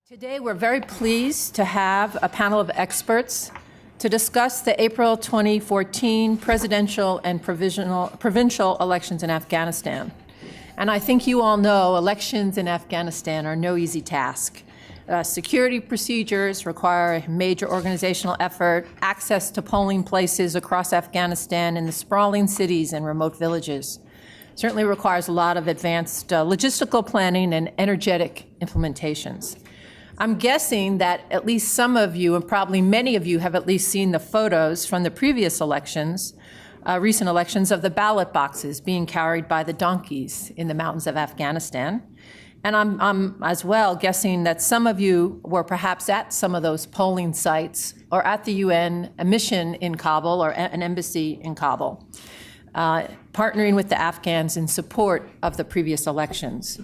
Today, we're very pleased to have a panel of experts to discuss the April 2014 presidential and provincial elections in Afghanistan. And I think you all know elections in Afghanistan are no easy task. Security procedures require a major organizational effort, access to polling places across Afghanistan in the sprawling cities and remote villages. Certainly requires a lot of advanced logistical planning and energetic implementations. I'm guessing that at least some of you, and probably many of you, have at least seen the photos from the previous elections, recent elections, of the ballot boxes being carried by the donkeys in the mountains of Afghanistan. And I'm as well guessing that some of you were perhaps at some of those polling sites or at the UN mission in Kabul or an embassy in Kabul, partnering with the Afghans in support of the previous elections.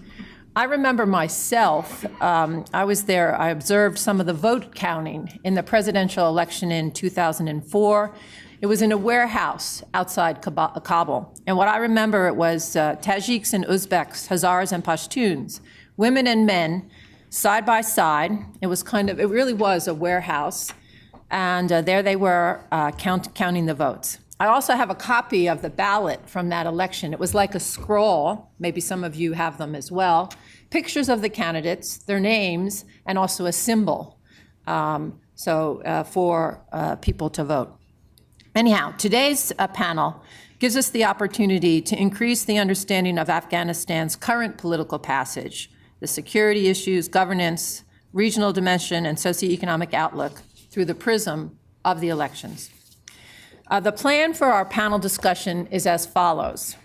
I remember myself, I was there, I observed some of the vote counting in the presidential election in 2004. It was in a warehouse outside Kabul. And what I remember, it was Tajiks and Uzbeks, Hazaras and Pashtuns, women and men, side by side. It really was a warehouse. And there they were counting the votes. I also have a copy of the ballot from that election. It was like a scroll, maybe some of you have them as well, pictures of the candidates, their names, and also a symbol for people to vote. Anyhow, today's panel gives us the opportunity to increase the understanding of Afghanistan's current political passage, the security issues, governance, regional dimension, and socioeconomic outlook through the prism of the elections. The plan for our panel discussion is as follows.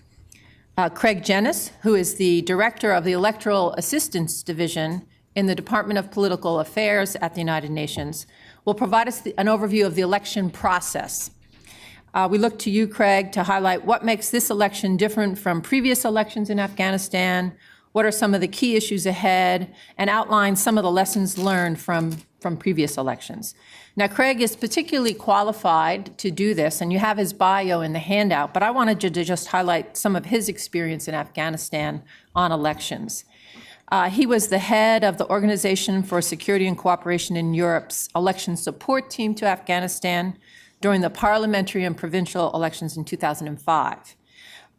Craig Jennis, who is the Director of the Electoral Assistance Division in the Department of Political Affairs at the United Nations, will provide us an overview of the election process. We look to you, Craig, to highlight what makes this election different from previous elections in Afghanistan, what are some of the key issues ahead, and outline some of the lessons learned from previous elections. Now, Craig is particularly qualified to do this, and you have his bio in the handout, but I wanted to just highlight some of his experience in Afghanistan on elections. He was the head of the Organization for Security and Cooperation in Europe's election support team to Afghanistan during the parliamentary and provincial elections in 2005.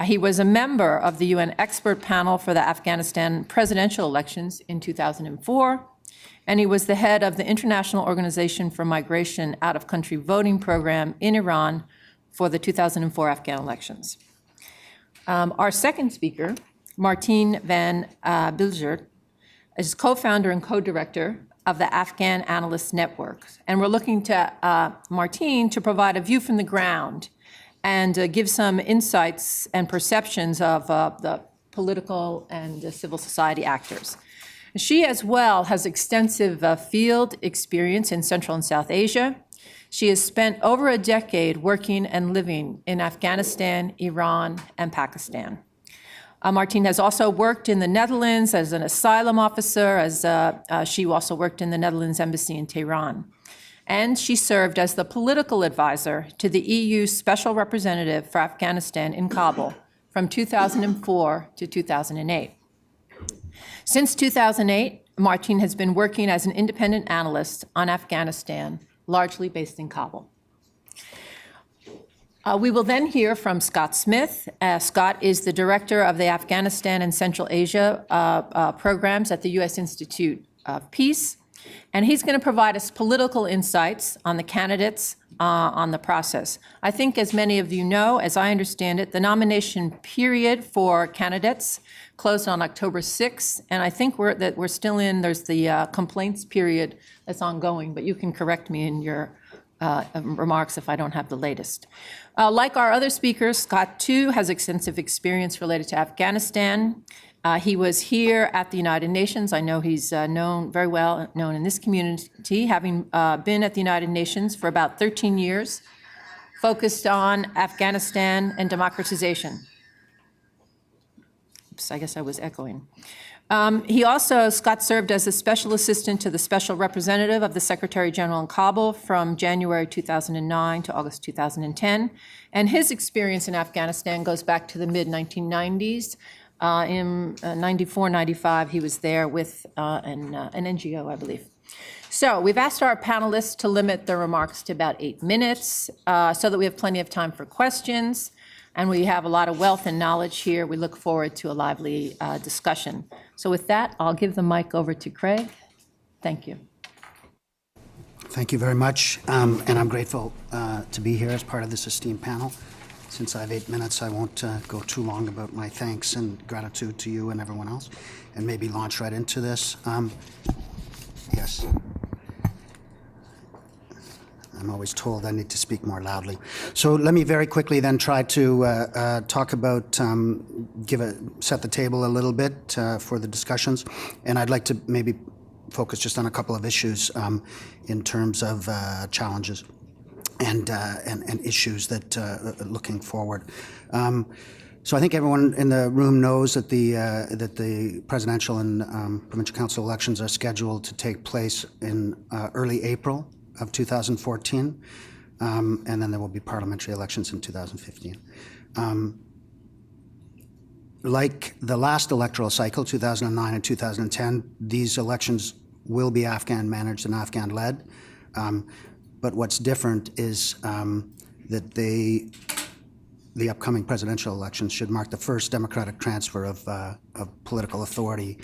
He was a member of the UN expert panel for the Afghanistan presidential elections in 2004, and he was the head of the International Organization for Migration Out-of-Country Voting Program in Iran for the 2004 Afghan elections. Our second speaker, Maureen van Bilgert, is co-founder and co-director of the Afghan Analyst Network. And we're looking to Maureen to provide a view from the ground and give some insights and perceptions of the political and civil society actors. She as well has extensive field experience in Central and South Asia. She has spent over a decade working and living in Afghanistan, Iran, and Pakistan. Maureen has also worked in the Netherlands as an asylum officer, she also worked in the Netherlands Embassy in Tehran. And she served as the political advisor to the EU Special Representative for Afghanistan in Kabul from 2004 to 2008. Since 2008, Maureen has been working as an independent analyst on Afghanistan, largely based in Kabul. We will then hear from Scott Smith. Scott is the director of the Afghanistan and Central Asia programs at the U.S. Institute of Peace. And he's going to provide us political insights on the candidates, on the process. I think, as many of you know, as I understand it, the nomination period for candidates closed on October 6th, and I think we're still in, there's the complaints period that's ongoing, but you can correct me in your remarks if I don't have the latest. Like our other speakers, Scott, too, has extensive experience related to Afghanistan. He was here at the United Nations. I know he's very well known in this community, having been at the United Nations for about 13 years, focused on Afghanistan and democratization. Oops, I guess I was echoing. Scott served as a special assistant to the special representative of the Secretary General in Kabul from January 2009 to August 2010. And his experience in Afghanistan goes back to the mid-1990s. In 94, 95, he was there with an NGO, I believe. So we've asked our panelists to limit their remarks to about 8 minutes so that we have plenty of time for questions. And we have a lot of wealth and knowledge here. We look forward to a lively discussion. So with that, I'll give the mic over to Craig. Thank you. Thank you very much. And I'm grateful to be here as part of this esteemed panel. Since I have 8 minutes, I won't go too long about my thanks and gratitude to you and everyone else, and maybe launch right into this. Yes. I'm always told I need to speak more loudly. So let me very quickly then try to talk about, set the table a little bit for the discussions. And I'd like to maybe focus just on a couple of issues in terms of challenges and issues that looking forward. So I think everyone in the room knows that the presidential and provincial council elections are scheduled to take place in early April of 2014, and then there will be parliamentary elections in 2015. Like the last electoral cycle, 2009 and 2010, these elections will be Afghan managed and Afghan led. But what's different is that the upcoming presidential elections should mark the first democratic transfer of political authority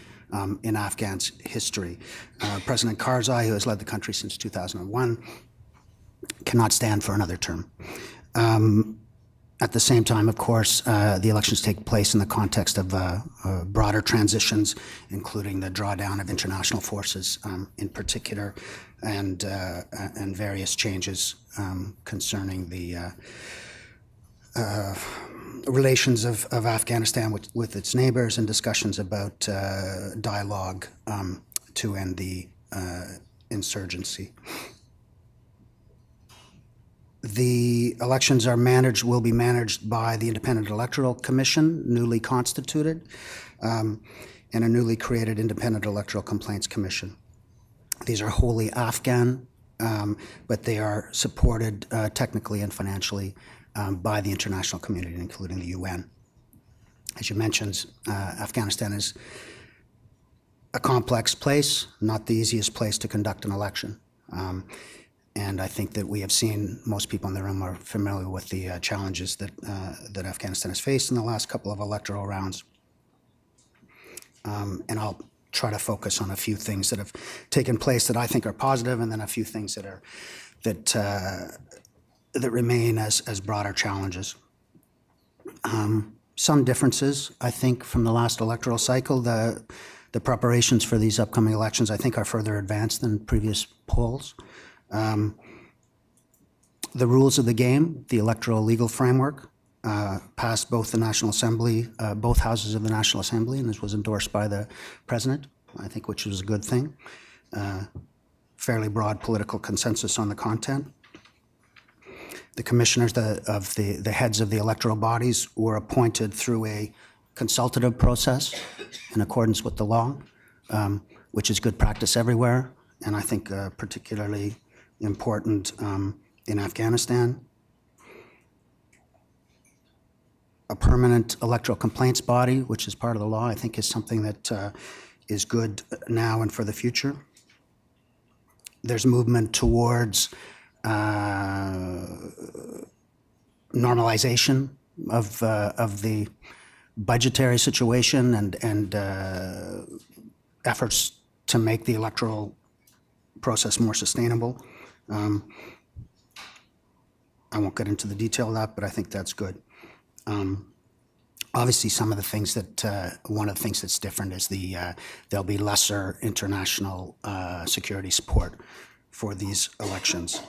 in Afghan's history. President Karzai, who has led the country since 2001, cannot stand for another term. At the same time, of course, the elections take place in the context of broader transitions, including the drawdown of international forces in particular, and various changes concerning the relations of Afghanistan with its neighbors, and discussions about dialogue to end the insurgency. The elections will be managed by the Independent Electoral Commission, newly constituted, and a newly created Independent Electoral Complaints Commission. These are wholly Afghan, but they are supported technically and financially by the international community, including the UN. As you mentioned, Afghanistan is a complex place, not the easiest place to conduct an election. And I think that we have seen, most people in the room are familiar with the challenges that Afghanistan has faced in the last couple of electoral rounds. And I'll try to focus on a few things that have taken place that I think are positive, and then a few things that remain as broader challenges. Some differences, I think, from the last electoral cycle. The preparations for these upcoming elections, I think, are further advanced than previous polls. The rules of the game, the electoral legal framework, passed both the National Assembly, both houses of the National Assembly, and this was endorsed by the President, I think, which was a good thing. Fairly broad political consensus on the content. The commissioners, the heads of the electoral bodies, were appointed through a consultative process in accordance with the law, which is good practice everywhere, and I think particularly important in Afghanistan. A permanent electoral complaints body, which is part of the law, I think is something that is good now and for the future. There's movement towards normalization of the budgetary situation and efforts to make the electoral process more sustainable. I won't get into the detail of that, but I think that's good. Obviously, some of the things that one of the things that's different is there'll be lesser international security support for these elections.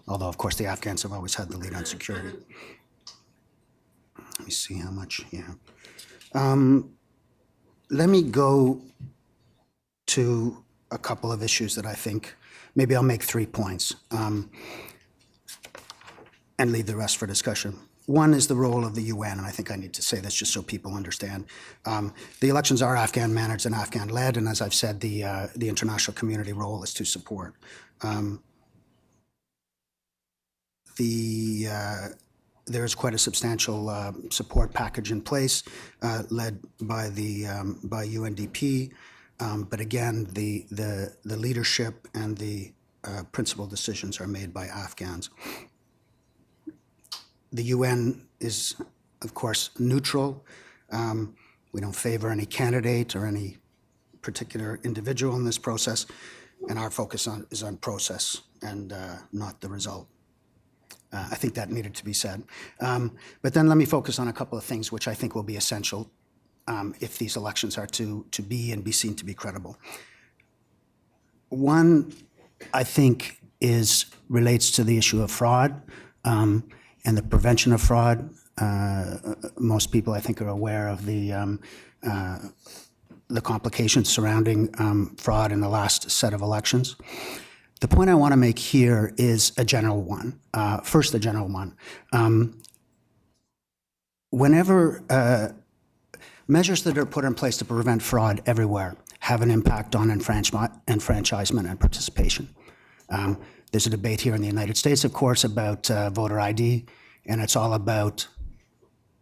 Although, of course, the Afghans have always had the lead on security. Let me see how much. Yeah. Let me go to a couple of issues that I think maybe I'll make 3 points. And leave the rest for discussion. One is the role of the UN, and I think I need to say this just so people understand. The elections are Afghan managed and Afghan led, and as I've said, the international community role is to support. The there's quite a substantial support package in place, led by by UNDP. But again, the leadership and the principal decisions are made by Afghans. The UN is, of course, neutral. We don't favor any candidate or any particular individual in this process, and our focus is on process and not the result. I think that needed to be said. But then let me focus on a couple of things which I think will be essential if these elections are to be and be seen to be credible. One, I think, relates to the issue of fraud and the prevention of fraud. Most people, I think, are aware of the complications surrounding fraud in the last set of elections. The point I want to make here is a general one. First, a general one. Whenever measures that are put in place to prevent fraud everywhere have an impact on enfranchisement and participation. There's a debate here in the United States, of course, about voter ID, and it's all about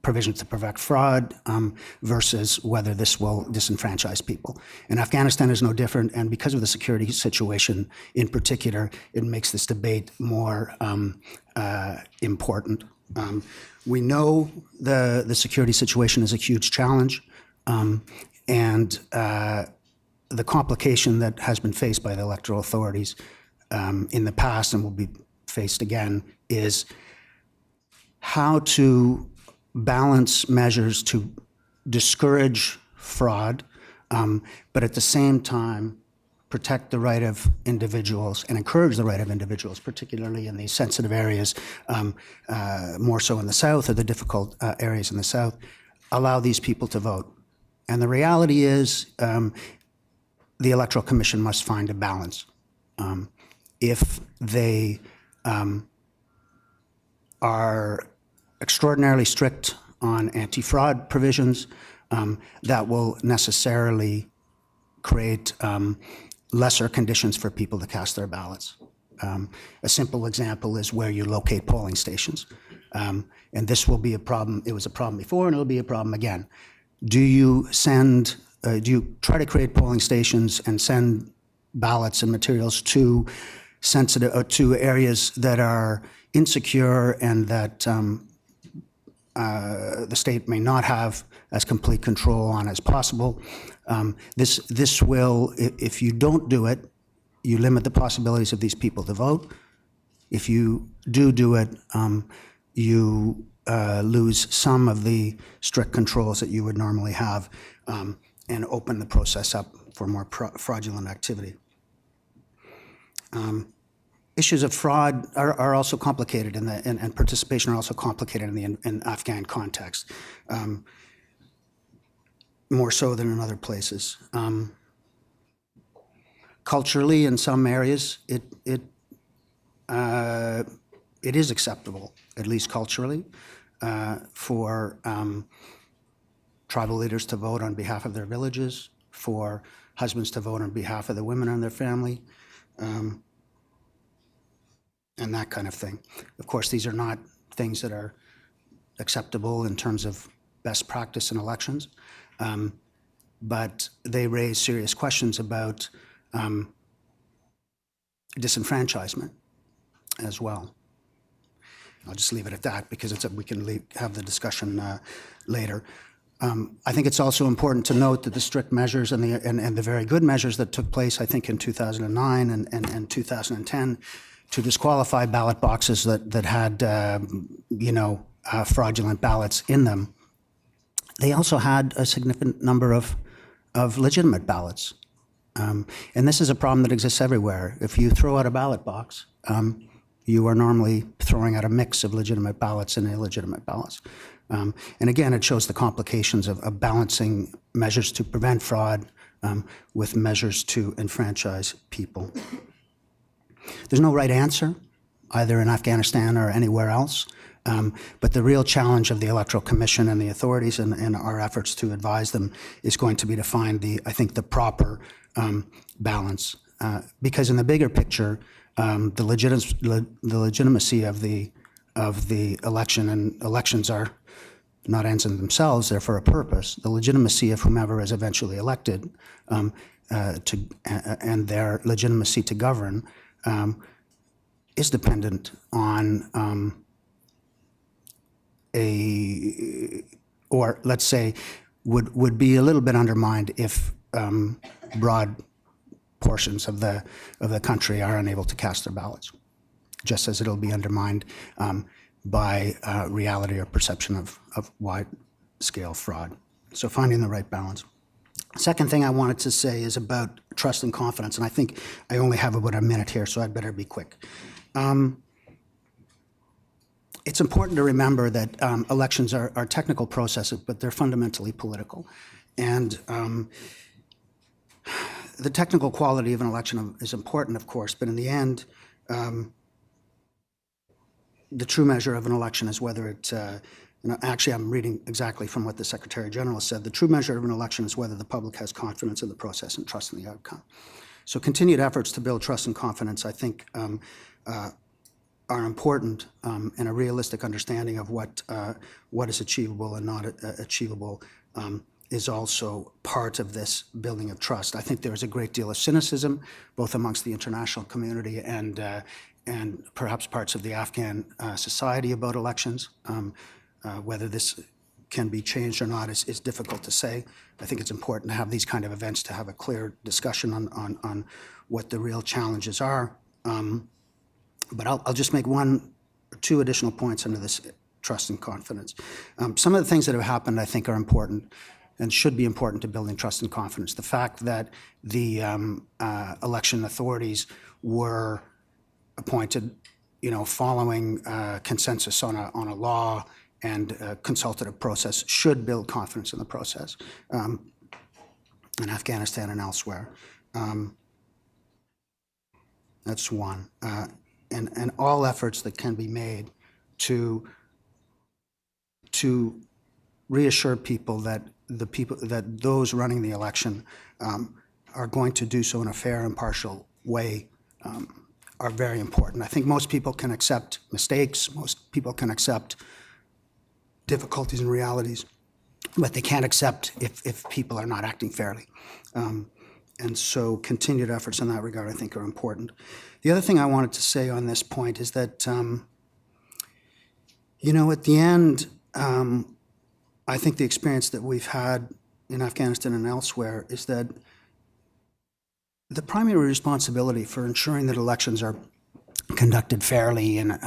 provisions to prevent fraud versus whether this will disenfranchise people. And Afghanistan is no different, and because of the security situation in particular, it makes this debate more important. We know the security situation is a huge challenge, and the complication that has been faced by the electoral authorities in the past and will be faced again is how to balance measures to discourage fraud, but at the same time protect the right of individuals and encourage the right of individuals, particularly in these sensitive areas, more so in the South, or the difficult areas in the South, allow these people to vote. And the reality is the Electoral Commission must find a balance. If they are extraordinarily strict on anti-fraud provisions, that will necessarily create lesser conditions for people to cast their ballots. A simple example is where you locate polling stations. And this will be a problem. It was a problem before, and it'll be a problem again. Do you try to create polling stations and send ballots and materials to to areas that are insecure and that the state may not have as complete control on as possible? This will, if you don't do it, you limit the possibilities of these people to vote. If you do it, you lose some of the strict controls that you would normally have and open the process up for more fraudulent activity. Issues of fraud are also complicated and participation are also complicated in the Afghan context, more so than in other places. Culturally, in some areas, it is acceptable, at least culturally, for tribal leaders to vote on behalf of their villages, for husbands to vote on behalf of the women in their family, and that kind of thing. Of course, these are not things that are acceptable in terms of best practice in elections, but they raise serious questions about disenfranchisement as well. I'll just leave it at that because we can have the discussion later. I think it's also important to note that the strict measures and the very good measures that took place, I think, in 2009 and 2010 to disqualify ballot boxes that had, fraudulent ballots in them, they also had a significant number of legitimate ballots. And this is a problem that exists everywhere. If you throw out a ballot box, you are normally throwing out a mix of legitimate ballots and illegitimate ballots. And again, it shows the complications of balancing measures to prevent fraud with measures to enfranchise people. There's no right answer, either in Afghanistan or anywhere else. But the real challenge of the Electoral Commission and the authorities and our efforts to advise them is going to be to find the proper balance. Because in the bigger picture, the legitimacy of the of the election, and elections are not ends in themselves, they're for a purpose. The legitimacy of whomever is eventually elected and their legitimacy to govern is dependent on or let's say, would be a little bit undermined if broad portions of the country are unable to cast their ballots, just as it'll be undermined by reality or perception of wide-scale fraud. So finding the right balance. Second thing I wanted to say is about trust and confidence, and I think I only have about a minute here, so I'd better be quick. It's important to remember that elections are technical processes, but they're fundamentally political. And the technical quality of an election is important, of course, but in the end, the true measure of an election is whether it, actually I'm reading exactly from what the Secretary General said, the true measure of an election is whether the public has confidence in the process and trust in the outcome. So continued efforts to build trust and confidence, I think, are important in a realistic understanding of what is achievable and not achievable is also part of this building of trust. I think there is a great deal of cynicism, both amongst the international community and perhaps parts of the Afghan society about elections. Whether this can be changed or not is difficult to say. I think it's important to have these kind of events to have a clear discussion on what the real challenges are. But I'll just make one or two additional points under this trust and confidence. Some of the things that have happened, I think, are important and should be important to building trust and confidence. The fact that the election authorities were appointed, following consensus on a law and a consultative process should build confidence in the process in Afghanistan and elsewhere. That's one. And all efforts that can be made to reassure people that those running the election are going to do so in a fair, impartial way are very important. I think most people can accept mistakes, most people can accept difficulties and realities, but they can't accept if people are not acting fairly. And so continued efforts in that regard, I think, are important. The other thing I wanted to say on this point is that, at the end, I think the experience that we've had in Afghanistan and elsewhere is that the primary responsibility for ensuring that elections are conducted fairly and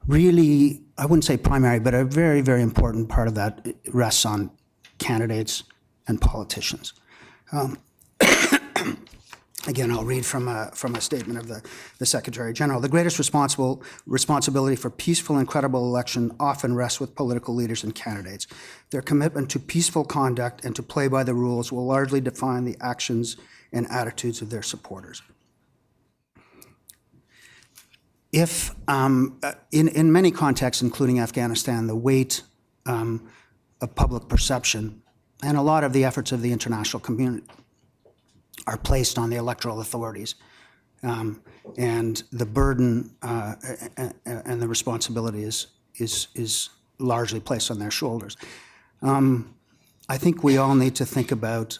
really, I wouldn't say primary, but a very, very important part of that rests on candidates and politicians. Again, I'll read from a statement of the Secretary General. The greatest responsibility for peaceful and credible election often rests with political leaders and candidates. Their commitment to peaceful conduct and to play by the rules will largely define the actions and attitudes of their supporters. If, in many contexts, including Afghanistan, the weight of public perception and a lot of the efforts of the international community are placed on the electoral authorities, and the burden and the responsibility is largely placed on their shoulders. I think we all need to think about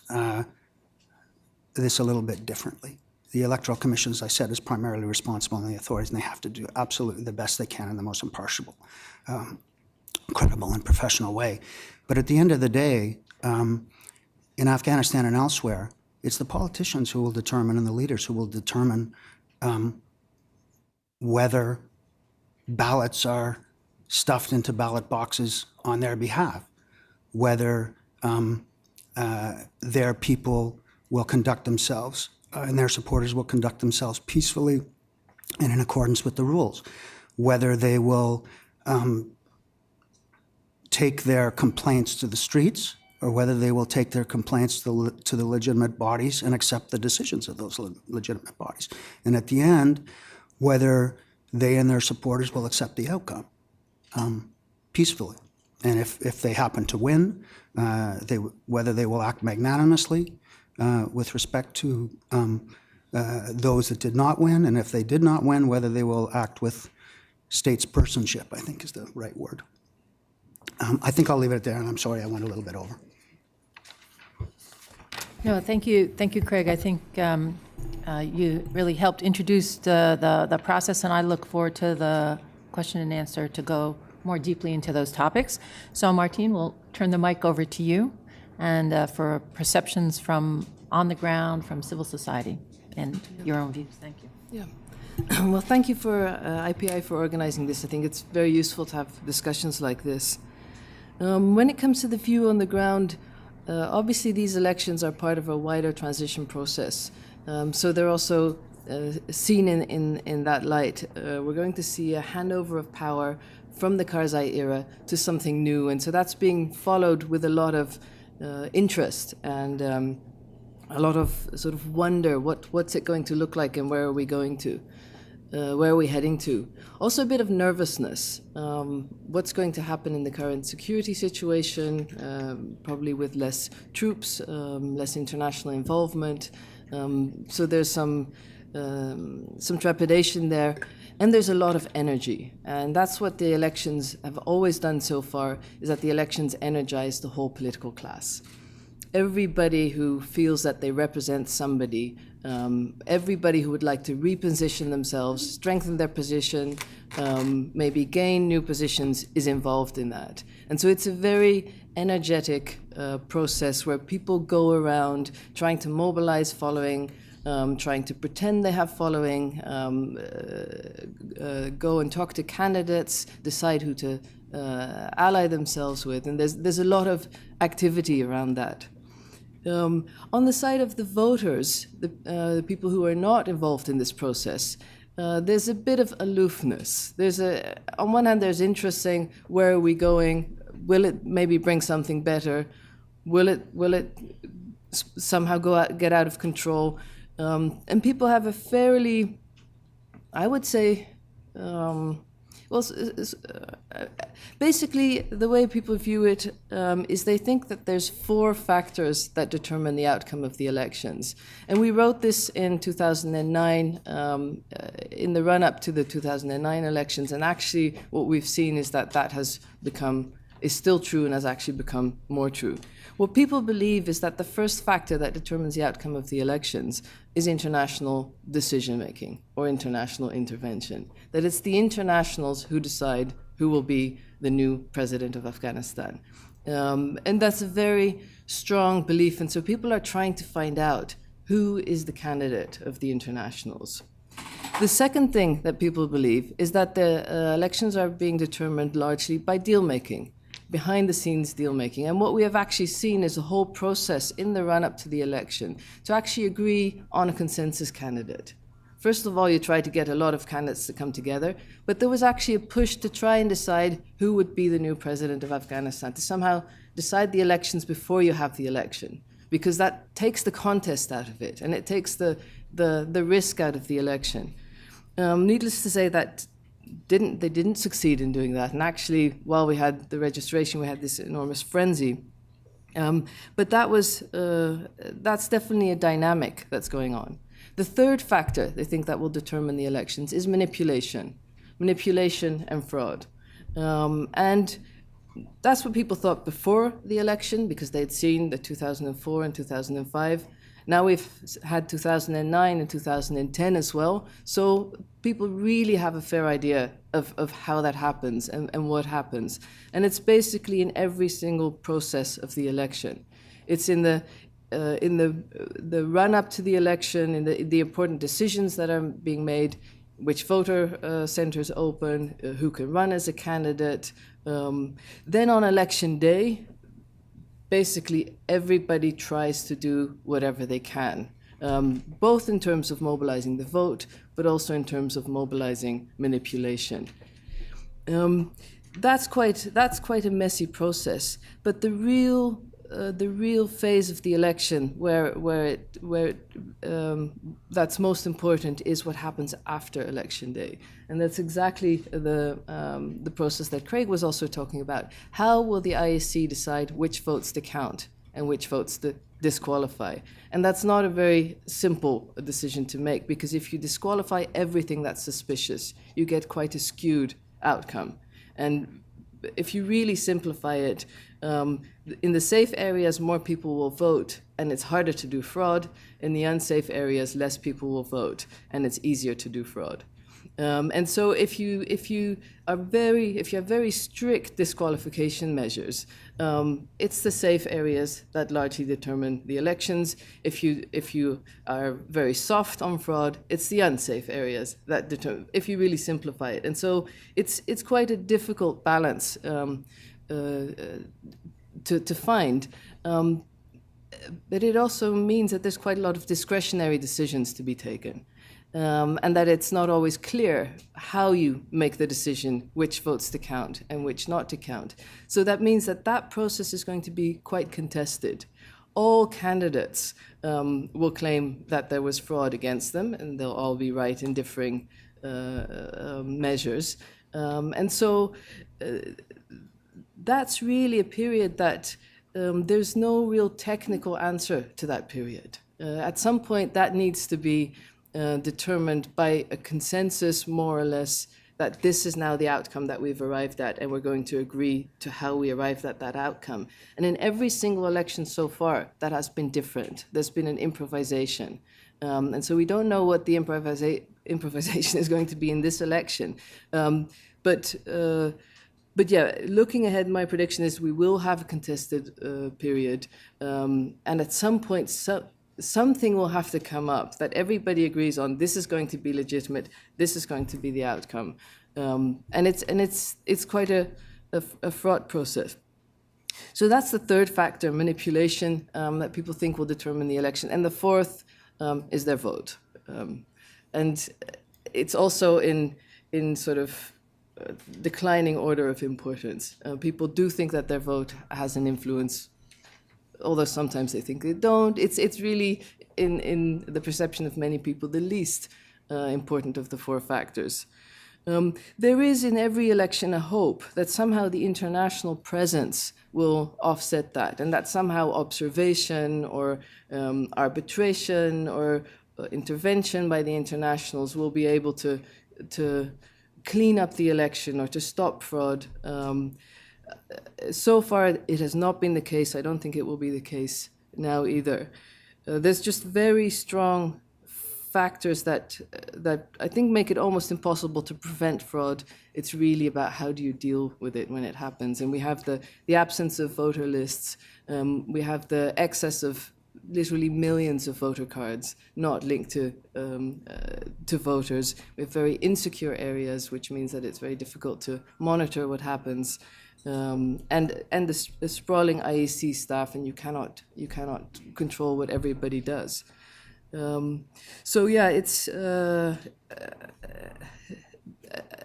this a little bit differently. The Electoral Commission, as I said, is primarily responsible on the authorities, and they have to do absolutely the best they can in the most impartial, credible, and professional way. But at the end of the day, in Afghanistan and elsewhere, it's the politicians who will determine and the leaders who will determine whether ballots are stuffed into ballot boxes on their behalf, whether their people will conduct themselves and their supporters will conduct themselves peacefully and in accordance with the rules, whether they will take their complaints to the streets or whether they will take their complaints to the legitimate bodies and accept the decisions of those legitimate bodies. And at the end, whether they and their supporters will accept the outcome peacefully. And if they happen to win, whether they will act magnanimously with respect to those that did not win, and if they did not win, whether they will act with statespersonship, I think is the right word. I think I'll leave it there, and I'm sorry I went a little bit over. No, thank you, Craig. I think you really helped introduce the process, and I look forward to the question and answer to go more deeply into those topics. So, Martine, we'll turn the mic over to you, and for perceptions from on the ground, from civil society, and your own views. Thank you. Yeah. Well, thank you for IPI for organizing this. I think it's very useful to have discussions like this. When it comes to the view on the ground, obviously these elections are part of a wider transition process. So they're also seen in that light. We're going to see a handover of power from the Karzai era to something new. And so that's being followed with a lot of interest and a lot of sort of wonder, what's it going to look like and where are we going to? Where are we heading to? Also a bit of nervousness. What's going to happen in the current security situation, probably with less troops, less international involvement. So there's some trepidation there. And there's a lot of energy. And that's what the elections have always done so far, is that the elections energize the whole political class. Everybody who feels that they represent somebody, everybody who would like to reposition themselves, strengthen their position, maybe gain new positions, is involved in that. And so it's a very energetic process where people go around trying to mobilize following, trying to pretend they have following, go and talk to candidates, decide who to ally themselves with, and there's a lot of activity around that. On the side of the voters, the people who are not involved in this process, there's a bit of aloofness. On one hand, there's interest saying, where are we going? Will it maybe bring something better? Will it somehow get out of control? And people have a fairly, I would say, basically the way people view it is they think that there's 4 factors that determine the outcome of the elections. And we wrote this in 2009, in the run-up to the 2009 elections, and actually what we've seen is that is still true and has actually become more true. What people believe is that the first factor that determines the outcome of the elections is international decision-making or international intervention. That it's the internationals who decide who will be the new president of Afghanistan. And that's a very strong belief. And so people are trying to find out who is the candidate of the internationals. The second thing that people believe is that the elections are being determined largely by deal-making, behind-the-scenes deal-making. And what we have actually seen is a whole process in the run-up to the election to actually agree on a consensus candidate. First of all, you try to get a lot of candidates to come together, but there was actually a push to try and decide who would be the new president of Afghanistan, to somehow decide the elections before you have the election, because that takes the contest out of it, and it takes the risk out of the election. Needless to say, that they didn't succeed in doing that. And actually, while we had the registration, we had this enormous frenzy. But that's definitely a dynamic that's going on. The third factor they think that will determine the elections is manipulation and fraud. And that's what people thought before the election, because they'd seen the 2004 and 2005. Now we've had 2009 and 2010 as well. So people really have a fair idea of how that happens and what happens. And it's basically in every single process of the election. It's in the run-up to the election, in the important decisions that are being made, which voter centers open, who can run as a candidate. Then on election day, basically everybody tries to do whatever they can, both in terms of mobilizing the vote, but also in terms of mobilizing manipulation. That's quite a messy process. But the real phase of the election, where that's most important, is what happens after election day, and that's exactly the process that Craig was also talking about. How will the IEC decide which votes to count and which votes to disqualify. And that's not a very simple decision to make, because if you disqualify everything that's suspicious, you get quite a skewed outcome. And if you really simplify it, in the safe areas, more people will vote, and it's harder to do fraud. In the unsafe areas, less people will vote, and it's easier to do fraud. And so if you have very strict disqualification measures, it's the safe areas that largely determine the elections. If you are very soft on fraud, it's the unsafe areas that determine, if you really simplify it. And so it's quite a difficult balance to find. But it also means that there's quite a lot of discretionary decisions to be taken. And that it's not always clear how you make the decision which votes to count and which not to count. So that means that process is going to be quite contested. All candidates will claim that there was fraud against them, and they'll all be right in differing measures. And so that's really a period that there's no real technical answer to that period. At some point, that needs to be determined by a consensus, more or less, that this is now the outcome that we've arrived at, and we're going to agree to how we arrived at that outcome. And in every single election so far, that has been different. There's been an improvisation. And so we don't know what the improvisation is going to be in this election. But yeah, looking ahead, my prediction is we will have a contested period. And at some point, something will have to come up that everybody agrees on. This is going to be legitimate. This is going to be the outcome, and it's quite a fraught process. So that's the third factor, manipulation, that people think will determine the election. And the fourth is their vote, and it's also in sort of declining order of importance. People do think that their vote has an influence, although sometimes they think they don't. It's really, in the perception of many people, the least important of the four factors. There is in every election a hope that somehow the international presence will offset that, and that somehow observation or arbitration or intervention by the internationals will be able to clean up the election or to stop fraud. So far, it has not been the case. I don't think it will be the case now either. There's just very strong factors that I think make it almost impossible to prevent fraud. It's really about how do you deal with it when it happens. And we have the absence of voter lists. We have the excess of literally millions of voter cards not linked to voters. We have very insecure areas, which means that it's very difficult to monitor what happens. And the sprawling IEC staff, and you cannot control what everybody does. So yeah, it's.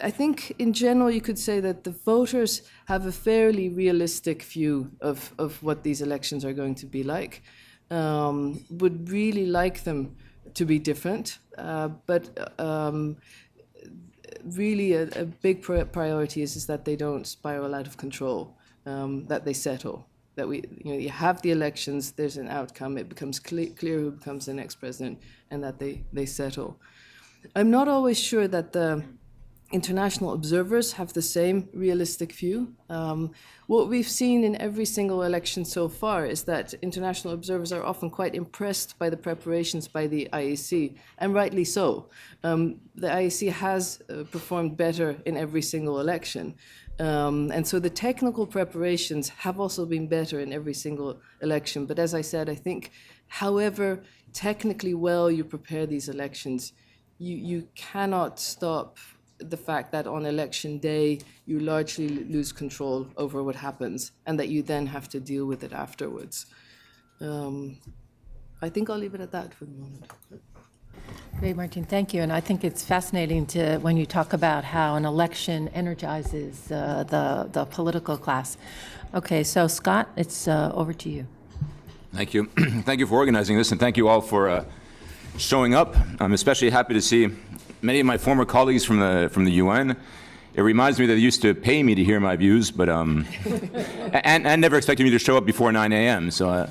I think in general you could say that the voters have a fairly realistic view of what these elections are going to be like. Would really like them to be different, but. Really, a big priority is that they don't spiral out of control, that they settle, that you have the elections, there's an outcome, it becomes clear who becomes the next president, and that they settle. I'm not always sure that the international observers have the same realistic view. What we've seen in every single election so far is that international observers are often quite impressed by the preparations by the IEC, and rightly so. The IEC has performed better in every single election. And so the technical preparations have also been better in every single election. But as I said, I think however technically well you prepare these elections, you cannot stop the fact that on election day you largely lose control over what happens, and that you then have to deal with it afterwards. I think I'll leave it at that for the moment. Great, Martin, thank you. And I think it's fascinating when you talk about how an election energizes the political class. Okay, so Scott, it's over to you. Thank you. Thank you for organizing this, and thank you all for showing up. I'm especially happy to see many of my former colleagues from the UN. It reminds me that they used to pay me to hear my views, but and never expected me to show up before 9 a.m. So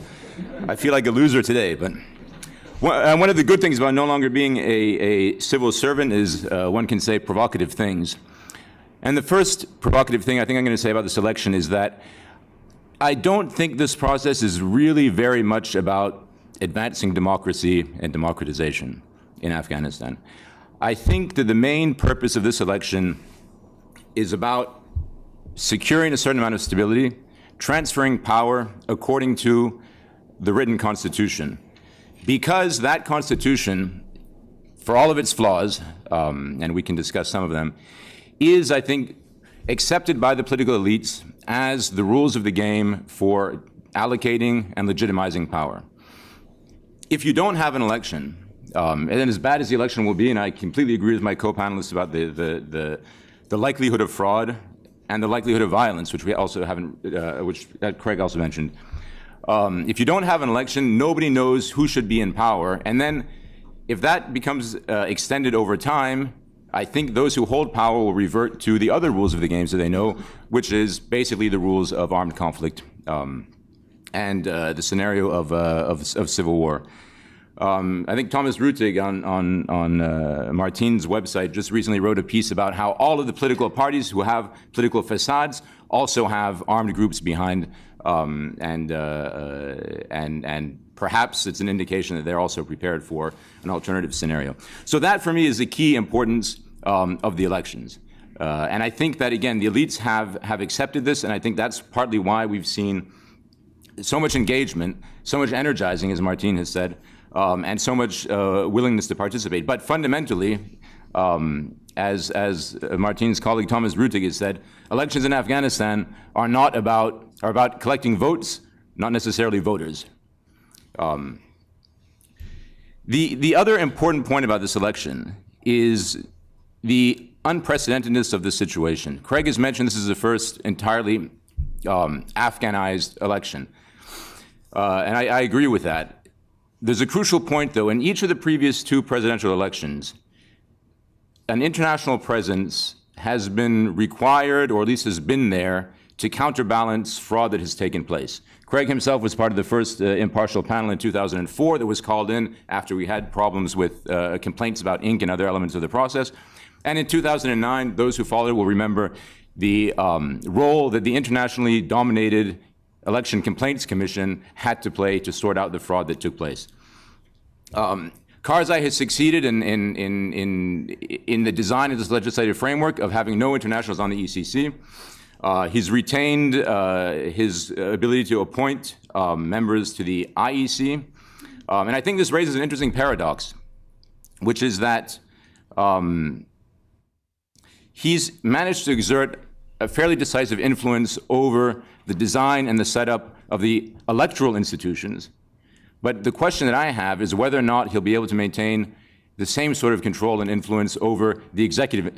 I feel like a loser today. But one of the good things about no longer being a civil servant is one can say provocative things. And the first provocative thing I think I'm going to say about this election is that I don't think this process is really very much about advancing democracy and democratization in Afghanistan. I think that the main purpose of this election is about securing a certain amount of stability, transferring power according to the written constitution. Because that constitution, for all of its flaws, and we can discuss some of them, is, I think, accepted by the political elites as the rules of the game for allocating and legitimizing power. If you don't have an election, and as bad as the election will be, and I completely agree with my co-panelists about the likelihood of fraud and the likelihood of violence, which we also haven't, which Craig also mentioned. If you don't have an election, nobody knows who should be in power. And then if that becomes extended over time, I think those who hold power will revert to the other rules of the game that they know, which is basically the rules of armed conflict and the scenario of civil war. I think Thomas Rutig on Martine's website just recently wrote a piece about how all of the political parties who have political facades also have armed groups behind, and perhaps it's an indication that they're also prepared for an alternative scenario. So that, for me, is the key importance of the elections. And I think that, again, the elites have accepted this, and I think that's partly why we've seen so much engagement, so much energizing, as Martine has said, and so much willingness to participate. But fundamentally, as Martine's colleague Thomas Rutig has said, elections in Afghanistan are about collecting votes, not necessarily voters. The other important point about this election is the unprecedentedness of the situation. Craig has mentioned this is the first entirely Afghanized election, and I agree with that. There's a crucial point, though. In each of the previous two presidential elections, an international presence has been required, or at least has been there, to counterbalance fraud that has taken place. Craig himself was part of the first impartial panel in 2004 that was called in after we had problems with complaints about ink and other elements of the process. And in 2009, those who followed will remember the role that the internationally dominated Election Complaints Commission had to play to sort out the fraud that took place. Karzai has succeeded in the design of this legislative framework of having no internationals on the ECC. He's retained his ability to appoint members to the IEC. And I think this raises an interesting paradox, which is that he's managed to exert a fairly decisive influence over the design and the setup of the electoral institutions. But the question that I have is whether or not he'll be able to maintain the same sort of control and influence over the executive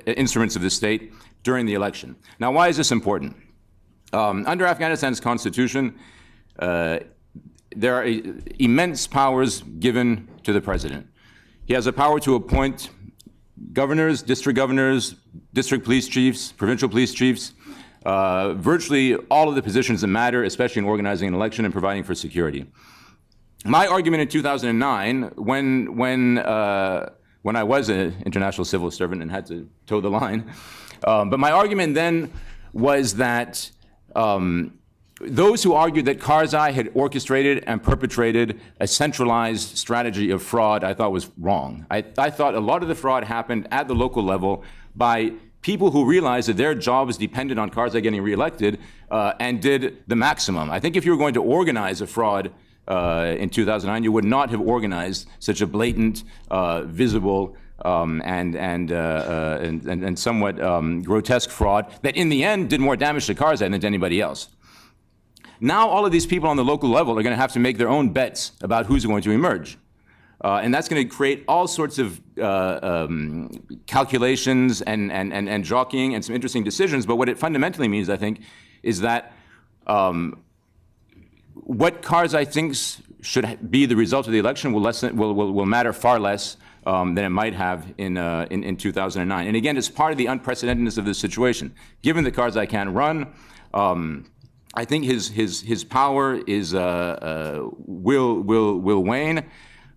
instruments of the state during the election. Now, why is this important? Under Afghanistan's constitution, there are immense powers given to the president. He has the power to appoint governors, district police chiefs, provincial police chiefs, virtually all of the positions that matter, especially in organizing an election and providing for security. My argument in 2009, when I was an international civil servant and had to toe the line, but my argument then was that those who argued that Karzai had orchestrated and perpetrated a centralized strategy of fraud, I thought was wrong. I thought a lot of the fraud happened at the local level by people who realized that their jobs depended on Karzai getting reelected and did the maximum. I think if you were going to organize a fraud in 2009, you would not have organized such a blatant, visible, and somewhat grotesque fraud that in the end did more damage to Karzai than to anybody else. Now all of these people on the local level are going to have to make their own bets about who's going to emerge. And that's going to create all sorts of calculations and jockeying and some interesting decisions. But what it fundamentally means, I think, is that what Karzai thinks should be the result of the election will matter far less than it might have in 2009. And again, it's part of the unprecedentedness of this situation. Given that Karzai can't run, I think his power is will wane,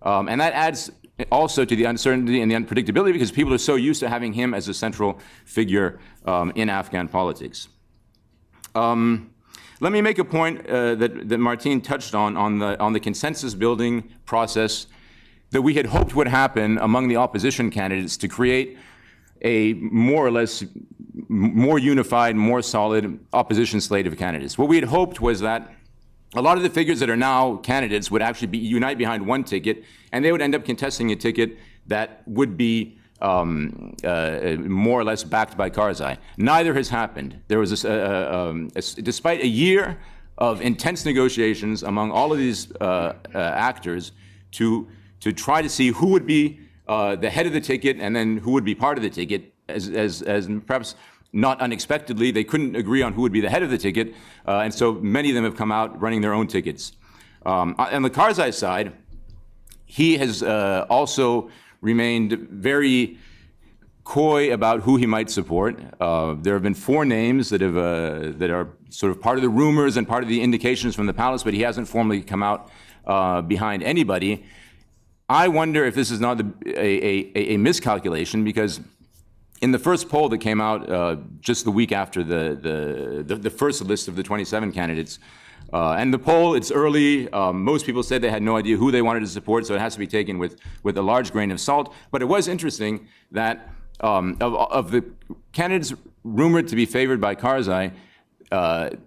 and that adds also to the uncertainty and the unpredictability because people are so used to having him as a central figure in Afghan politics. Let me make a point that Martine touched on the consensus building process that we had hoped would happen among the opposition candidates to create a more or less more unified, more solid opposition slate of candidates. What we had hoped was that a lot of the figures that are now candidates would actually unite behind one ticket, and they would end up contesting a ticket that would be more or less backed by Karzai. Neither has happened. There was despite a year of intense negotiations among all of these actors to try to see who would be the head of the ticket and then who would be part of the ticket, as perhaps not unexpectedly, they couldn't agree on who would be the head of the ticket, and so many of them have come out running their own tickets. On the Karzai side, he has also remained very coy about who he might support. There have been 4 names that are sort of part of the rumors and part of the indications from the palace, but he hasn't formally come out behind anybody. I wonder if this is not a miscalculation, because in the first poll that came out just the week after the first list of the 27 candidates, and the poll, it's early. Most people said they had no idea who they wanted to support, so it has to be taken with a large grain of salt. But it was interesting that of the candidates rumored to be favored by Karzai,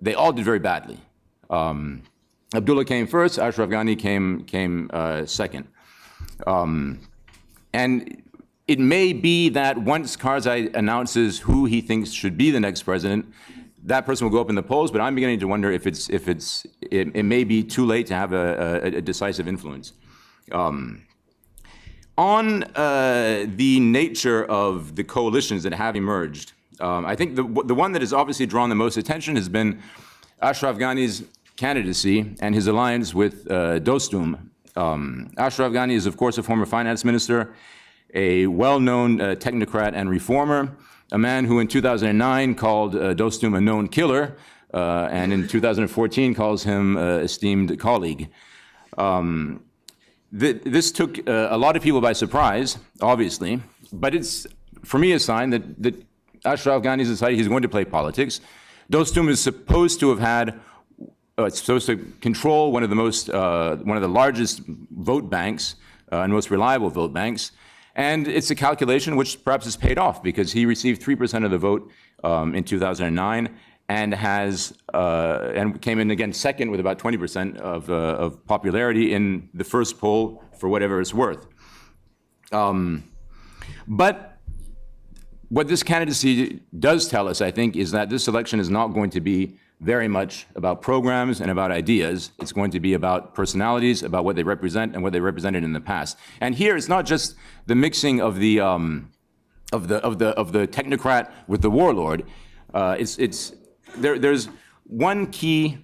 they all did very badly. Abdullah came first, Ashraf Ghani came second. And it may be that once Karzai announces who he thinks should be the next president, that person will go up in the polls, but I'm beginning to wonder if it may be too late to have a decisive influence. On the nature of the coalitions that have emerged, I think the one that has obviously drawn the most attention has been Ashraf Ghani's candidacy and his alliance with Dostum. Ashraf Ghani is, of course, a former finance minister, a well-known technocrat and reformer, a man who in 2009 called Dostum a known killer, and in 2014 calls him an esteemed colleague. This took a lot of people by surprise, obviously, but it's, for me, a sign that Ashraf Ghani has decided he's going to play politics. Dostum is supposed to have had, it's supposed to control one of the largest vote banks and most reliable vote banks. And it's a calculation which perhaps has paid off, because he received 3% of the vote in 2009 and came in again second with about 20% of popularity in the first poll, for whatever it's worth. But what this candidacy does tell us, I think, is that this election is not going to be very much about programs and about ideas. It's going to be about personalities, about what they represent and what they represented in the past. And here, it's not just the mixing of the technocrat with the warlord. There's one key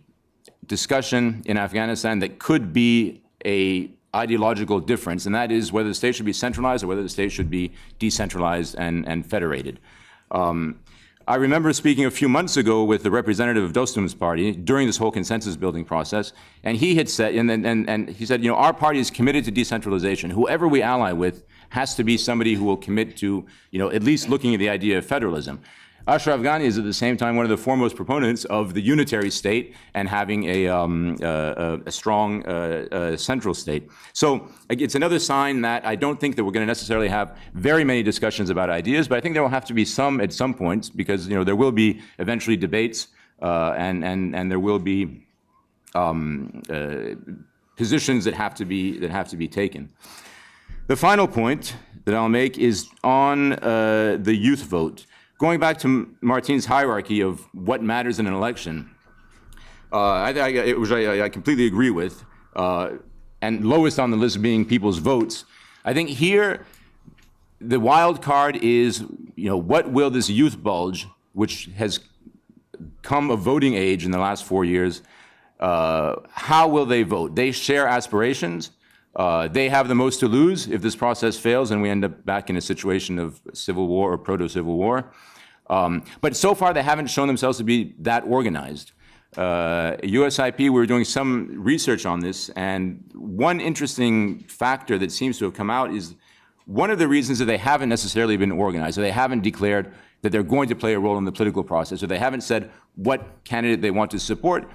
discussion in Afghanistan that could be a ideological difference, and that is whether the state should be centralized or whether the state should be decentralized and federated. I remember speaking a few months ago with the representative of Dostum's party during this whole consensus building process, and he had said, and he said, our party is committed to decentralization. Whoever we ally with has to be somebody who will commit to, at least looking at the idea of federalism. Ashraf Ghani is at the same time one of the foremost proponents of the unitary state and having a strong central state. So it's another sign that I don't think that we're going to necessarily have very many discussions about ideas, but I think there will have to be some at some points, because there will be eventually debates and there will be positions that have to be taken. The final point that I'll make is on the youth vote. Going back to Martine's hierarchy of what matters in an election, which I completely agree with, and lowest on the list being people's votes, I think here the wild card is, what will this youth bulge, which has come of voting age in the last 4 years, how will they vote? They share aspirations. They have the most to lose if this process fails and we end up back in a situation of civil war or proto-civil war. But so far, they haven't shown themselves to be that organized. USIP, we were doing some research on this, and one interesting factor that seems to have come out is one of the reasons that they haven't necessarily been organized, or they haven't declared that they're going to play a role in the political process, or they haven't said what candidate they want to support,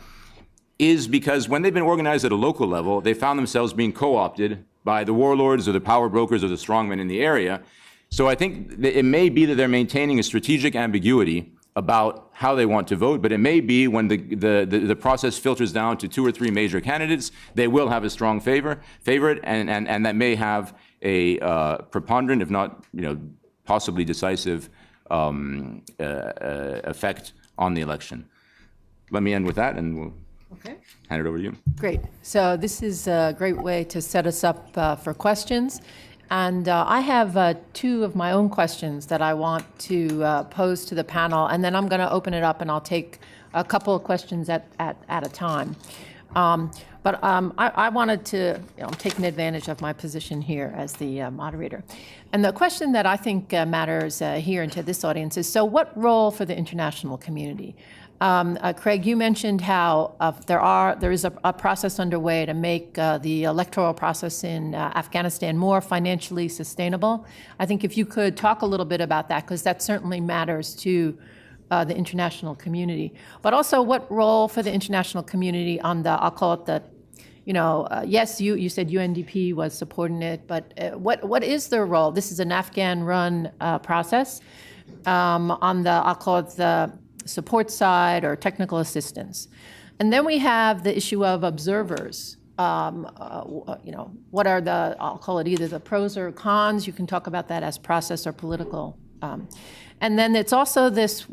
is because when they've been organized at a local level, they found themselves being co-opted by the warlords or the power brokers or the strongmen in the area. So I think that it may be that they're maintaining a strategic ambiguity about how they want to vote, but it may be when the process filters down to 2 or 3 major candidates, they will have a strong favorite, and that may have a preponderant, if not, possibly decisive effect on the election. Let me end with that, and we'll hand it over to you. Great. So this is a great way to set us up for questions. And I have 2 of my own questions that I want to pose to the panel, and then I'm going to open it up and I'll take a couple of questions at a time. But I wanted to, I'm taking advantage of my position here as the moderator. And the question that I think matters here and to this audience is, so what role for the international community? Craig, you mentioned how there is a process underway to make the electoral process in Afghanistan more financially sustainable. I think if you could talk a little bit about that, because that certainly matters to the international community. But also, what role for the international community on the, I'll call it the, yes, you said UNDP was supporting it, but what is their role? This is an Afghan-run process on the, I'll call it the support side or technical assistance. And then we have the issue of observers. What are the, I'll call it either the pros or cons. You can talk about that as process or political. And then it's also this,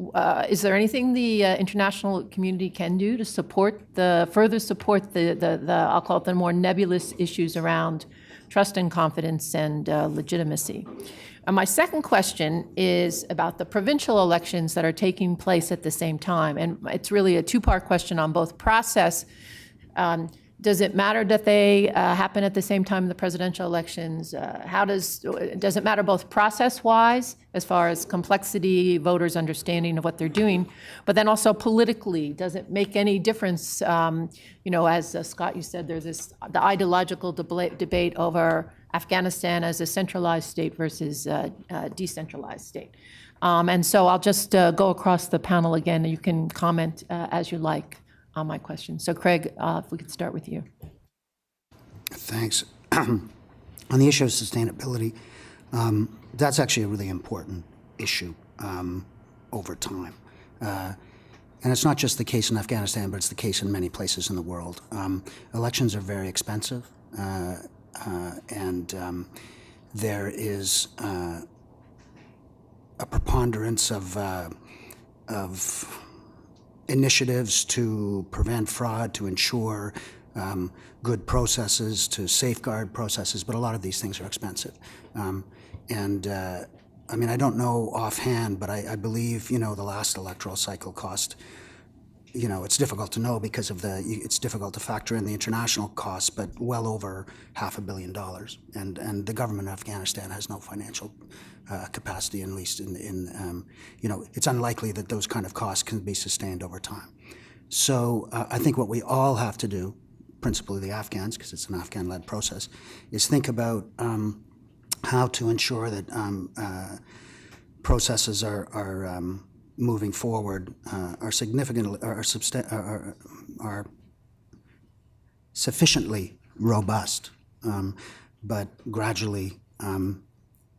is there anything the international community can do to further support the I'll call it the more nebulous issues around trust and confidence and legitimacy? And my second question is about the provincial elections that are taking place at the same time. And it's really a 2-part question on both process. Does it matter that they happen at the same time in the presidential elections? Does it matter both process-wise, as far as complexity, voters' understanding of what they're doing, but then also politically, does it make any difference? As Scott, you said, there's the ideological debate over Afghanistan as a centralized state versus a decentralized state. And so I'll just go across the panel again, and you can comment as you like on my question. So Craig, if we could start with you. Thanks. On the issue of sustainability, that's actually a really important issue over time. And it's not just the case in Afghanistan, but it's the case in many places in the world. Elections are very expensive, and there is a preponderance of initiatives to prevent fraud, to ensure good processes, to safeguard processes, but a lot of these things are expensive. I mean, I don't know offhand, but I believe, the last electoral cycle cost, it's difficult to know because of it's difficult to factor in the international costs, but well over $500 million. And the government of Afghanistan has no financial capacity, at least it's unlikely that those kind of costs can be sustained over time. So I think what we all have to do, principally the Afghans, because it's an Afghan-led process, is think about how to ensure that processes are moving forward, are sufficiently robust, but gradually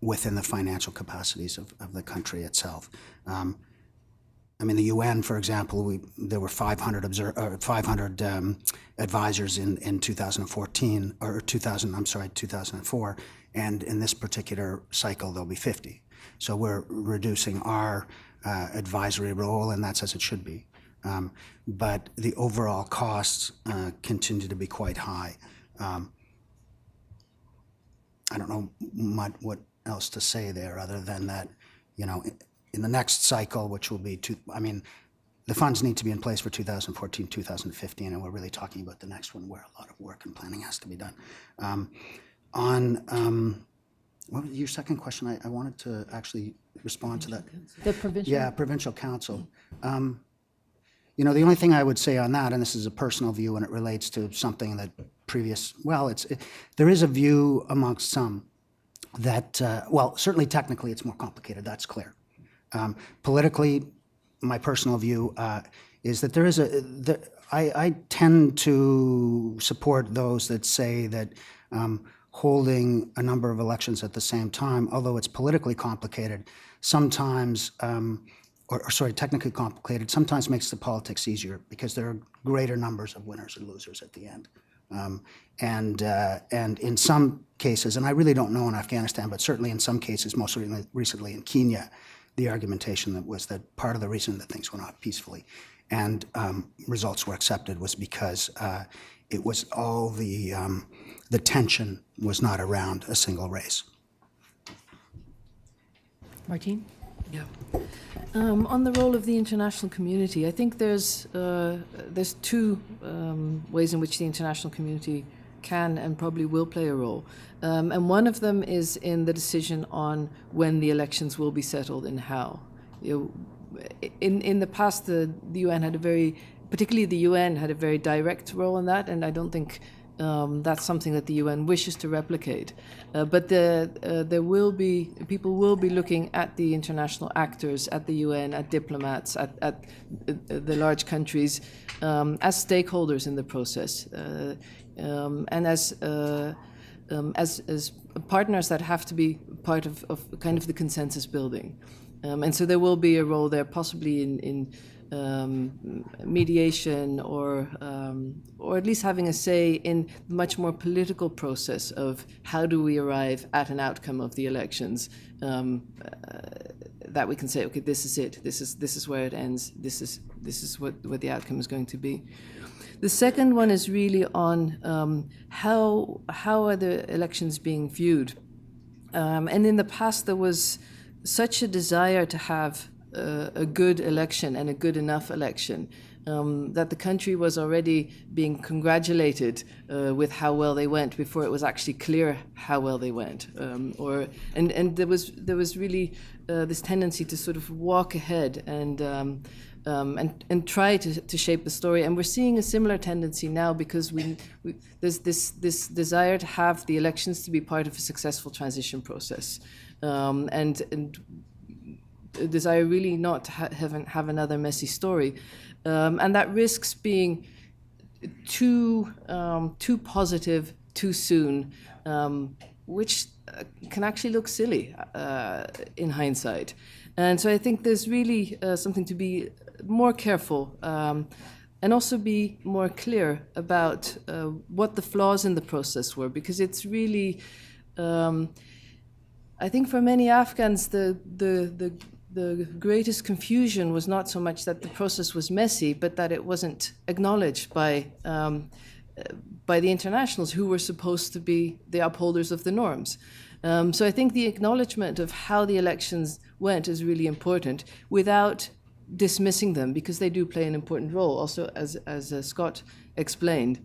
within the financial capacities of the country itself. I mean, the UN, for example, there were 500 advisors in 2014, or 2004, and in this particular cycle, there'll be 50. So we're reducing our advisory role, and that's as it should be. But the overall costs continue to be quite high. I don't know what else to say there other than that, in the next cycle, which will be, the funds need to be in place for 2014, 2015, and we're really talking about the next one where a lot of work and planning has to be done. What was your second question? I wanted to actually respond to that. The provincial? Yeah, provincial council. You know, the only thing I would say on that, and this is a personal view and it relates to something that there is a view amongst some that, well, certainly technically it's more complicated, that's clear. Politically, my personal view is that I tend to support those that say that holding a number of elections at the same time, although it's politically complicated, sometimes, technically complicated, sometimes makes the politics easier because there are greater numbers of winners and losers at the end. And in some cases, and I really don't know in Afghanistan, but certainly in some cases, most recently in Kenya, the argumentation that was that part of the reason that things went off peacefully and results were accepted was because it was all the tension was not around a single race. Martine? Yeah. On the role of the international community, I think there's two ways in which the international community can and probably will play a role. And one of them is in the decision on when the elections will be settled and how. In the past, the UN had particularly the UN had a very direct role in that, and I don't think that's something that the UN wishes to replicate. But people will be looking at the international actors, at the UN, at diplomats, at the large countries as stakeholders in the process, and as partners that have to be part of kind of the consensus building. And so there will be a role there, possibly in mediation or at least having a say in the much more political process of how do we arrive at an outcome of the elections, that we can say, okay, this is it, this is where it ends, this is what the outcome is going to be. The second one is really on how are the elections being viewed, and in the past there was such a desire to have a good election and a good enough election that the country was already being congratulated with how well they went before it was actually clear how well they went, and there was really this tendency to sort of walk ahead and try to shape the story, and we're seeing a similar tendency now because there's this desire to have the elections to be part of a successful transition process, and a desire really not to have another messy story, and that risks being too positive too soon, which can actually look silly in hindsight. And so I think there's really something to be more careful and also be more clear about what the flaws in the process were, because it's really, I think for many Afghans, the greatest confusion was not so much that the process was messy, but that it wasn't acknowledged by the internationals who were supposed to be the upholders of the norms. So I think the acknowledgement of how the elections went is really important without dismissing them, because they do play an important role, also as Scott explained.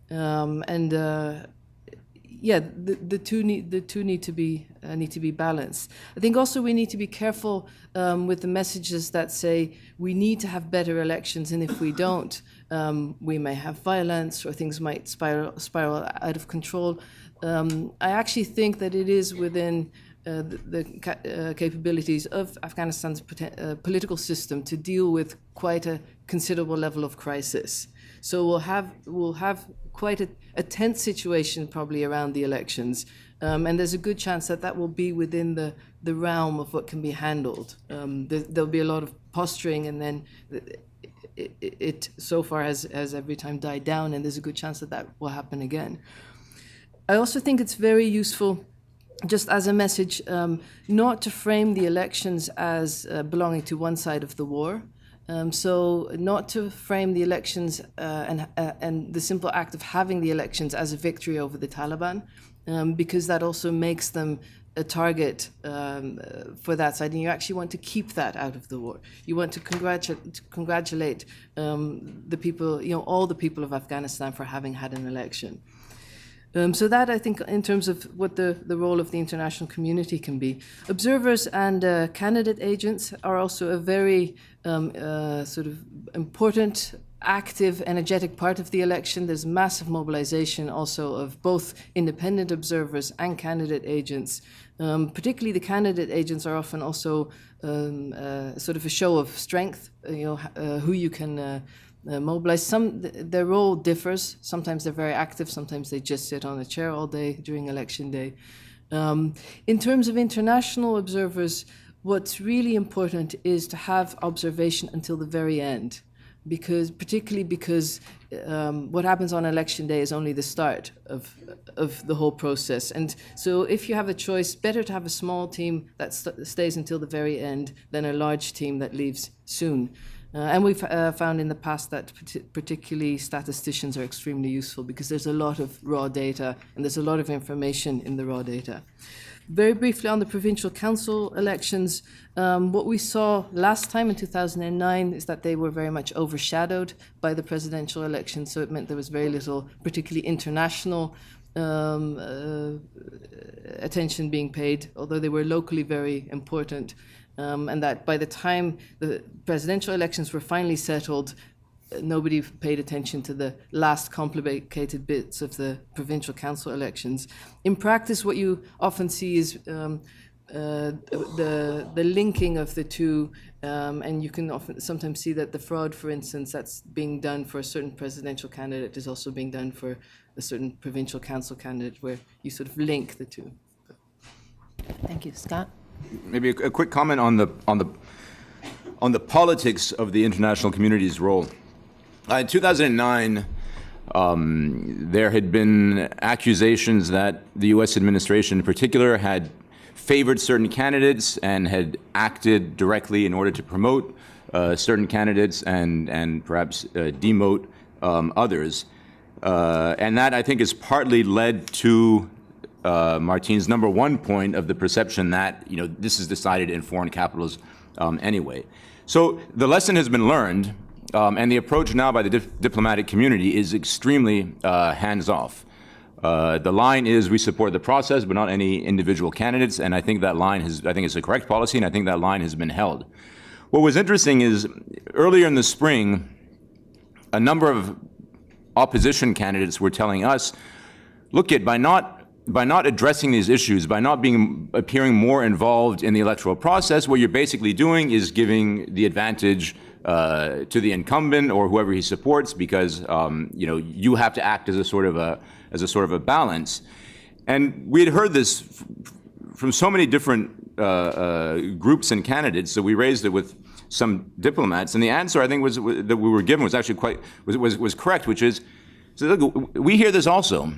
The two need to be balanced. I think also we need to be careful with the messages that say we need to have better elections, and if we don't, we may have violence or things might spiral out of control. I actually think that it is within the capabilities of Afghanistan's political system to deal with quite a considerable level of crisis. So we'll have quite a tense situation probably around the elections, and there's a good chance that will be within the realm of what can be handled. There'll be a lot of posturing, and then it so far has every time died down, and there's a good chance that will happen again. I also think it's very useful, just as a message, not to frame the elections as belonging to one side of the war, So not to frame the elections and the simple act of having the elections as a victory over the Taliban, because that also makes them a target for that side, and you actually want to keep that out of the war. You want to congratulate the people, all the people of Afghanistan for having had an election. So that, I think, in terms of what the role of the international community can be. Observers and candidate agents are also a very sort of important, active, energetic part of the election. There's massive mobilization also of both independent observers and candidate agents. Particularly the candidate agents are often also sort of a show of strength, who you can mobilize. Their role differs. Sometimes they're very active, sometimes they just sit on a chair all day during election day. In terms of international observers, what's really important is to have observation until the very end, particularly because what happens on election day is only the start of the whole process. And so if you have a choice, better to have a small team that stays until the very end than a large team that leaves soon. And we've found in the past that particularly statisticians are extremely useful because there's a lot of raw data and there's a lot of information in the raw data. Very briefly on the provincial council elections, what we saw last time in 2009 is that they were very much overshadowed by the presidential election, so it meant there was very little, particularly international attention being paid, although they were locally very important. And that by the time the presidential elections were finally settled, nobody paid attention to the last complicated bits of the provincial council elections. In practice, what you often see is the linking of the two, and you can sometimes see that the fraud, for instance, that's being done for a certain presidential candidate is also being done for a certain provincial council candidate, where you sort of link the two. Thank you. Scott? Maybe a quick comment on the politics of the international community's role. In 2009, there had been accusations that the U.S. administration in particular had favored certain candidates and had acted directly in order to promote certain candidates and perhaps demote others. And that, I think, has partly led to Martine's number one point of the perception that, this is decided in foreign capitals anyway. So the lesson has been learned, and the approach now by the diplomatic community is extremely hands-off. The line is we support the process, but not any individual candidates, and I think that line I think it's the correct policy, and I think that line has been held. What was interesting is earlier in the spring, a number of opposition candidates were telling us, look, by not addressing these issues, by not appearing more involved in the electoral process, what you're basically doing is giving the advantage to the incumbent or whoever he supports, because you have to act as a sort of a balance. And we had heard this from so many different groups and candidates, so we raised it with some diplomats, and the answer I think that we were given was actually was correct, which is, so look, we hear this also.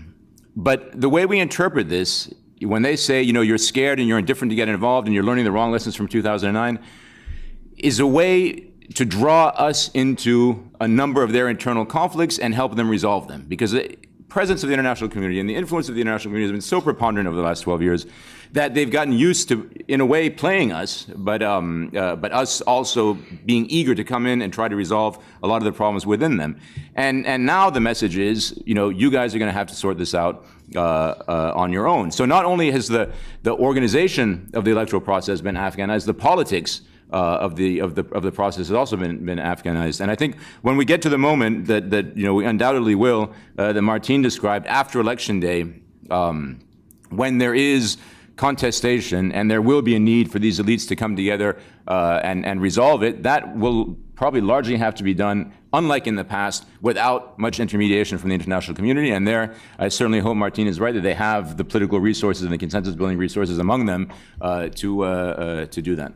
But the way we interpret this, when they say, you're scared and you're indifferent to get involved and you're learning the wrong lessons from 2009, is a way to draw us into a number of their internal conflicts and help them resolve them. Because the presence of the international community and the influence of the international community has been so preponderant over the last 12 years that they've gotten used to, in a way, playing us, but us also being eager to come in and try to resolve a lot of the problems within them. And now the message is, you guys are going to have to sort this out on your own. So not only has the organization of the electoral process been Afghanized, the politics of the process has also been Afghanized. And I think when we get to the moment that we undoubtedly will, that Martine described after Election Day, when there is contestation and there will be a need for these elites to come together and resolve it, that will probably largely have to be done, unlike in the past, without much intermediation from the international community. And there, I certainly hope Martine is right that they have the political resources and the consensus-building resources among them to do that.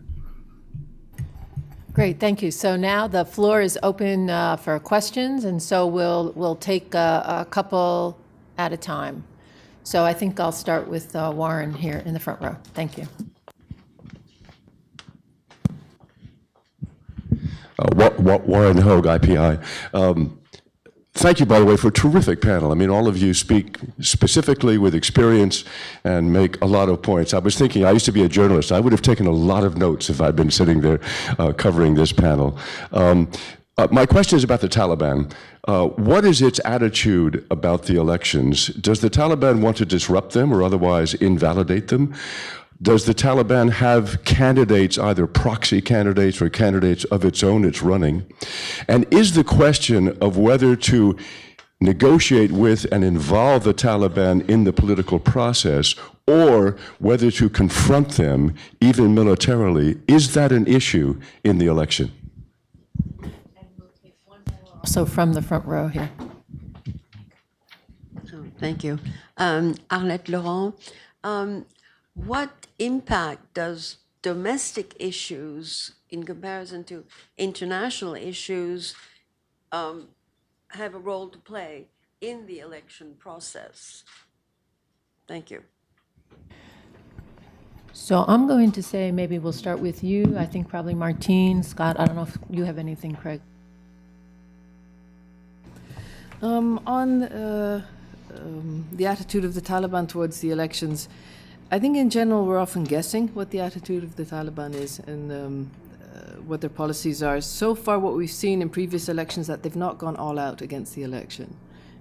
Great, thank you. So now the floor is open for questions, and so we'll take a couple at a time. So I think I'll start with Warren here in the front row. Thank you. Warren Hogue, IPI. Thank you, by the way, for a terrific panel. I mean, all of you speak specifically with experience and make a lot of points. I was thinking, I used to be a journalist. I would have taken a lot of notes if I'd been sitting there covering this panel. My question is about the Taliban. What is its attitude about the elections? Does the Taliban want to disrupt them or otherwise invalidate them? Does the Taliban have candidates, either proxy candidates or candidates of its own it's running? And is the question of whether to negotiate with and involve the Taliban in the political process or whether to confront them, even militarily, is that an issue in the election? So from the front row here. Thank you. Arlette Laurent, what impact does domestic issues in comparison to international issues have a role to play in the election process? Thank you. So I'm going to say maybe we'll start with you. I think probably Martine, Scott, I don't know if you have anything, Craig. On the attitude of the Taliban towards the elections, I think in general we're often guessing what the attitude of the Taliban is and what their policies are. So far what we've seen in previous elections that they've not gone all out against the election.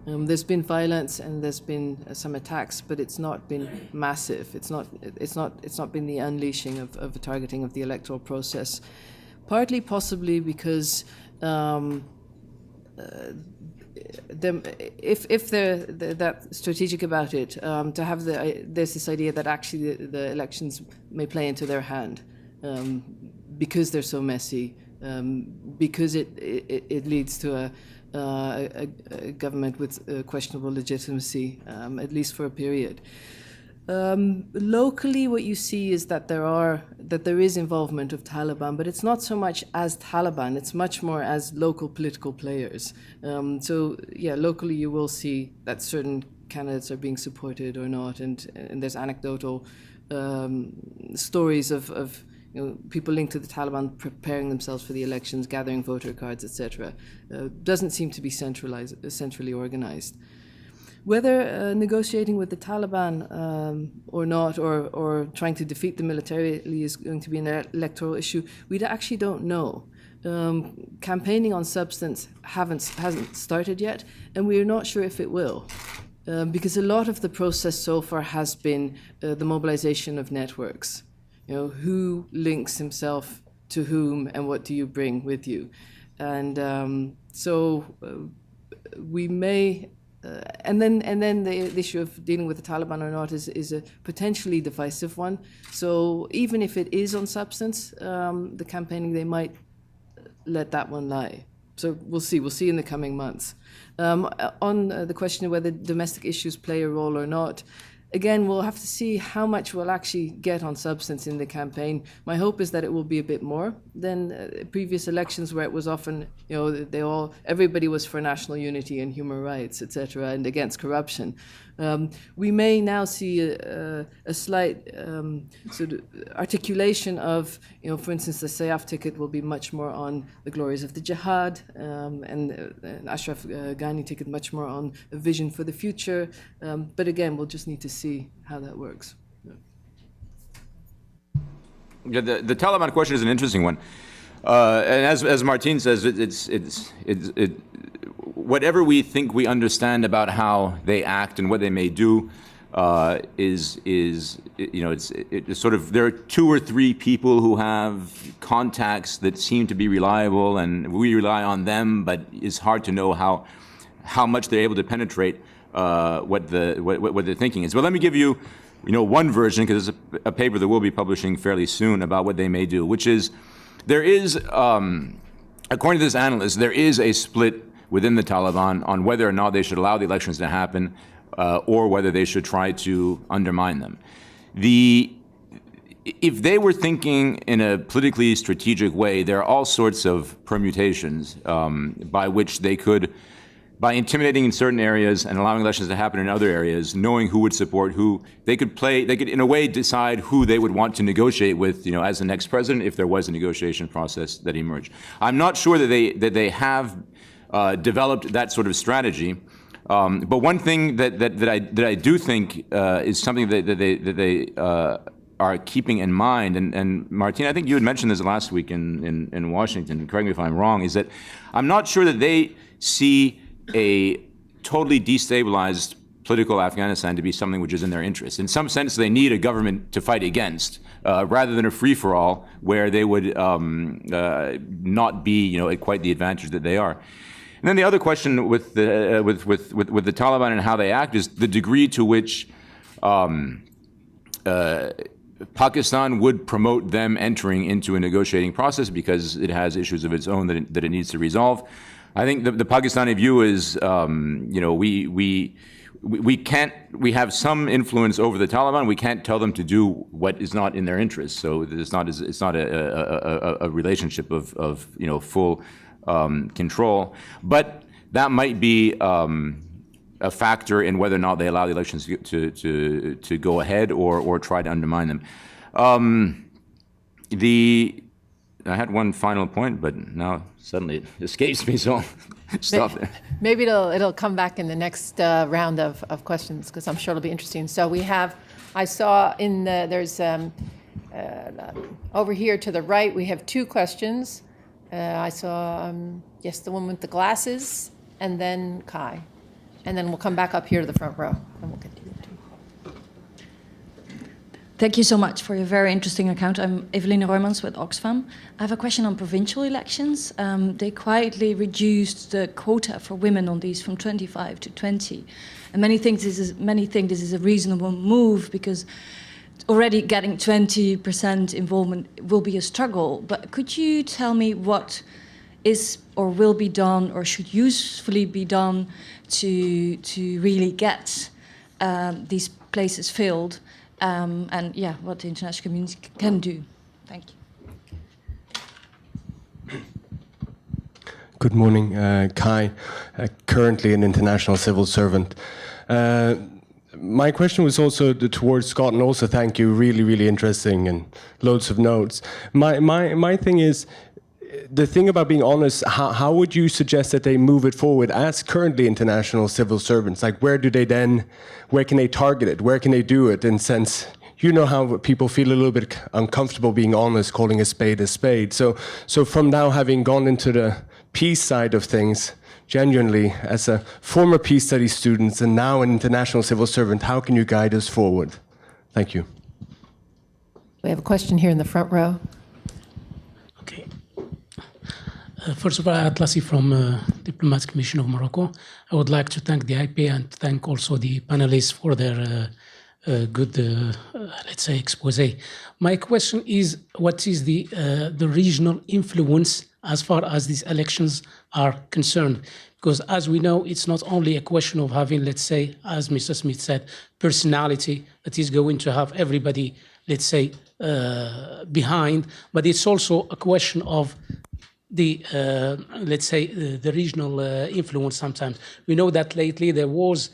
There's been violence and there's been some attacks, but it's not been massive. It's not been the unleashing of a targeting of the electoral process. Partly possibly because if they're that strategic about it, to have there's this idea that actually the elections may play into their hand because they're so messy, because it leads to a government with questionable legitimacy, at least for a period. Locally, what you see is that there is involvement of Taliban, but it's not so much as Taliban, it's much more as local political players. So yeah, locally you will see that certain candidates are being supported or not, and there's anecdotal stories of people linked to the Taliban preparing themselves for the elections, gathering voter cards, etc. Doesn't seem to be centrally organized. Whether negotiating with the Taliban or not, or trying to defeat them militarily is going to be an electoral issue, we actually don't know. Campaigning on substance hasn't started yet, and we are not sure if it will. Because a lot of the process so far has been the mobilization of networks. Who links himself to whom and what do you bring with you? And so we may... and then the issue of dealing with the Taliban or not is a potentially divisive one. So even if it is on substance, the campaigning, they might let that one lie. So we'll see. We'll see in the coming months. On the question of whether domestic issues play a role or not, again, we'll have to see how much we'll actually get on substance in the campaign. My hope is that it will be a bit more than previous elections, where it was often, everybody was for national unity and human rights, etc., and against corruption. We may now see a slight sort of articulation of, for instance, the Sayaf ticket will be much more on the glories of the jihad, and Ashraf Ghani ticket much more on a vision for the future. But again, we'll just need to see how that works. Yeah, the Taliban question is an interesting one, and as Martine says, it's whatever we think we understand about how they act and what they may do it's sort of, there are 2 or 3 people who have contacts that seem to be reliable, and we rely on them, but it's hard to know how much they're able to penetrate what they're thinking is. But let me give you one version, because it's a paper that we'll be publishing fairly soon about what they may do, which is there is, according to this analyst, there is a split within the Taliban on whether or not they should allow the elections to happen or whether they should try to undermine them. If they were thinking in a politically strategic way, there are all sorts of permutations by which they could by intimidating in certain areas and allowing elections to happen in other areas, knowing who would support who, they could in a way decide who they would want to negotiate with, as the next president, if there was a negotiation process that emerged. I'm not sure that they have developed that sort of strategy. But one thing that I do think is something that they are keeping in mind, and Martine, I think you had mentioned this last week in Washington, correct me if I'm wrong, is that I'm not sure that they see a totally destabilized political Afghanistan to be something which is in their interest. In some sense, they need a government to fight against, rather than a free-for-all where they would not be, at quite the advantage that they are. And then the other question with the Taliban and how they act is the degree to which Pakistan would promote them entering into a negotiating process because it has issues of its own that it needs to resolve. I think the Pakistani view is, we have some influence over the Taliban. We can't tell them to do what is not in their interest. So it's not a relationship of full control. But that might be a factor in whether or not they allow the elections to go ahead or try to undermine them. I had one final point, but now suddenly it escapes me, so I'll stop there. Maybe it'll come back in the next round of questions, because I'm sure it'll be interesting. So we have, I saw there's over here to the right, we have two questions. I saw, yes, the one with the glasses, and then Kai. And then we'll come back up here to the front row, and we'll continue. Thank you so much for your very interesting account. I'm Eveline Roymans with Oxfam. I have a question on provincial elections. They quietly reduced the quota for women on these from 25 to 20. And many think this is a reasonable move because already getting 20% involvement will be a struggle. But could you tell me what is or will be done or should usefully be done to really get these places filled? And yeah, what the international community can do. Thank you. Good morning, Kai, currently an international civil servant. My question was also towards Scott, and also thank you, really, really interesting and loads of notes. My thing is, the thing about being honest, how would you suggest that they move it forward as currently international civil servants? Like, where can they target it? Where can they do it? In sense, how people feel a little bit uncomfortable being honest, calling a spade a spade. So from now having gone into the peace side of things, genuinely, as a former peace studies student and now an international civil servant, how can you guide us forward? Thank you. We have a question here in the front row. Okay. First of all, Atlassi from Diplomatic Mission of Morocco. I would like to thank the IPI and thank also the panelists for their good, let's say, expose. My question is, what is the regional influence as far as these elections are concerned? Because as we know, it's not only a question of having, let's say, as Mr. Smith said, personality that is going to have everybody, let's say, behind, but it's also a question of the, let's say, the regional influence sometimes. We know that lately there was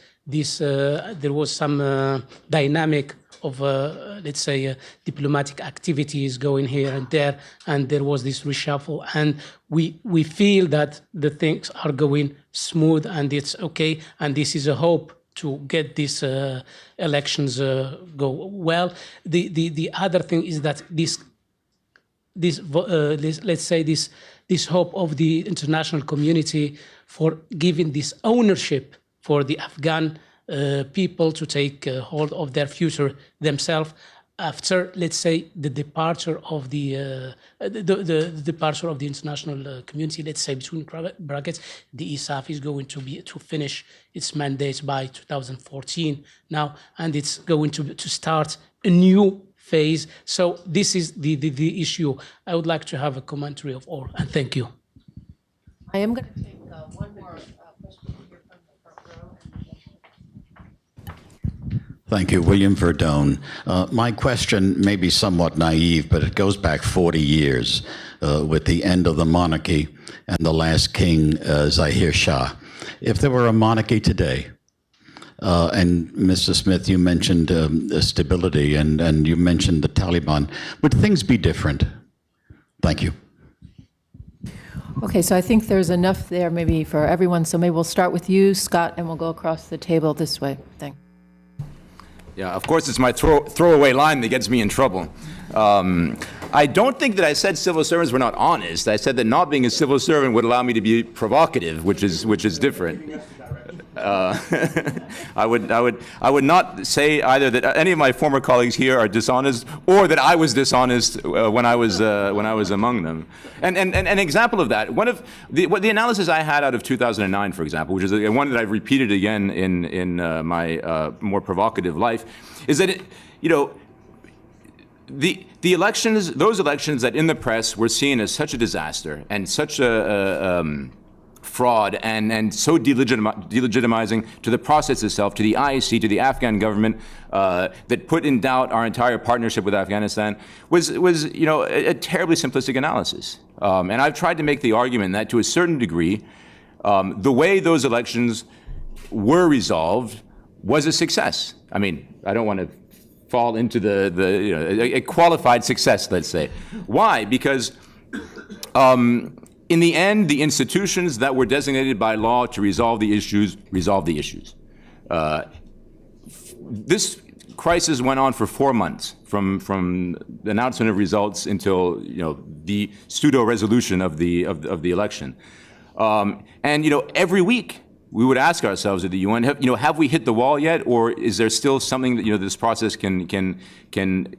some dynamic of, let's say, diplomatic activities going here and there was this reshuffle, and we feel that the things are going smooth and it's okay, and this is a hope to get these elections go well. The other thing is that let's say this hope of the international community for giving this ownership for the Afghan people to take hold of their future themselves after, let's say, the departure of the departure of the international community. Let's say between brackets, the ISAF is going to finish its mandate by 2014 now, and it's going to start a new phase. So this is the issue. I would like to have a commentary of all, and thank you. I am going to take one more question here from the front row. Thank you, William Verdone. My question may be somewhat naive, but it goes back 40 years with the end of the monarchy and the last king, Zahir Shah. If there were a monarchy today, and Mr. Smith, you mentioned stability, and you mentioned the Taliban, would things be different? Thank you. Okay, so I think there's enough there maybe for everyone. So maybe we'll start with you, Scott, and we'll go across the table this way. Thanks. Yeah, of course, it's my throwaway line that gets me in trouble. I don't think that I said civil servants were not honest. I said that not being a civil servant would allow me to be provocative, which is different. I would not say either that any of my former colleagues here are dishonest, or that I was dishonest when I was among them. And an example of that, one of the analysis I had out of 2009, for example, which is one that I've repeated again in my more provocative life, is that the elections, those elections that in the press were seen as such a disaster and such a fraud and so delegitimizing to the process itself, to the IEC, to the Afghan government, that put in doubt our entire partnership with Afghanistan, was a terribly simplistic analysis. And I've tried to make the argument that to a certain degree, the way those elections were resolved was a success. I mean, I don't want to fall into a qualified success, let's say. Why? Because in the end, the institutions that were designated by law to resolve the issues resolved the issues. This crisis went on for 4 months, from the announcement of results until the pseudo resolution of the election. And every week we would ask ourselves at the UN, have we hit the wall yet, or is there still something that this process can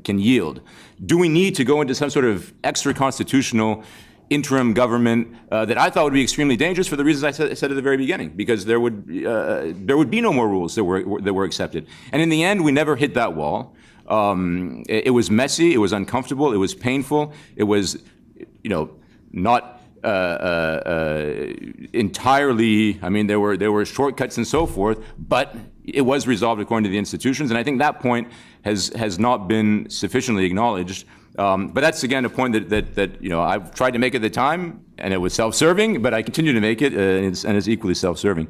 yield? Do we need to go into some sort of extra constitutional interim government that I thought would be extremely dangerous for the reasons I said at the very beginning, because there would be no more rules that were accepted. And in the end, we never hit that wall. It was messy, it was uncomfortable, it was painful, it was not entirely, I mean, there were shortcuts and so forth, but it was resolved according to the institutions, and I think that point has not been sufficiently acknowledged. But that's again a point that I've tried to make at the time, and it was self-serving, but I continue to make it, and it's equally self-serving.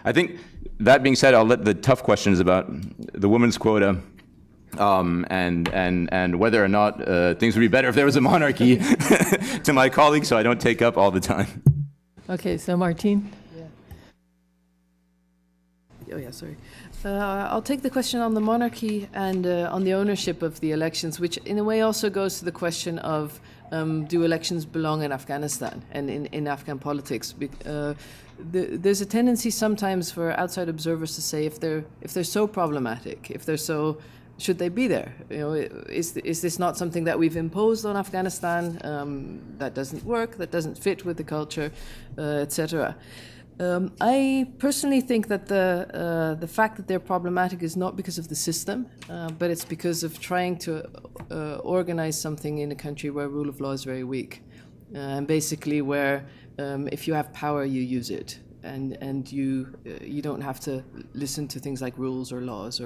I think that being said, I'll let the tough questions about the women's quota and whether or not things would be better if there was a monarchy to my colleagues, so I don't take up all the time. Okay, so Martine. Oh yeah, sorry. I'll take the question on the monarchy and on the ownership of the elections, which in a way also goes to the question of do elections belong in Afghanistan and in Afghan politics? There's a tendency sometimes for outside observers to say if they're so problematic, if they're so, should they be there? Is this not something that we've imposed on Afghanistan that doesn't work, that doesn't fit with the culture, etc. I personally think that the fact that they're problematic is not because of the system, but it's because of trying to organize something in a country where rule of law is very weak, and basically where if you have power, you use it, and you don't have to listen to things like rules or laws,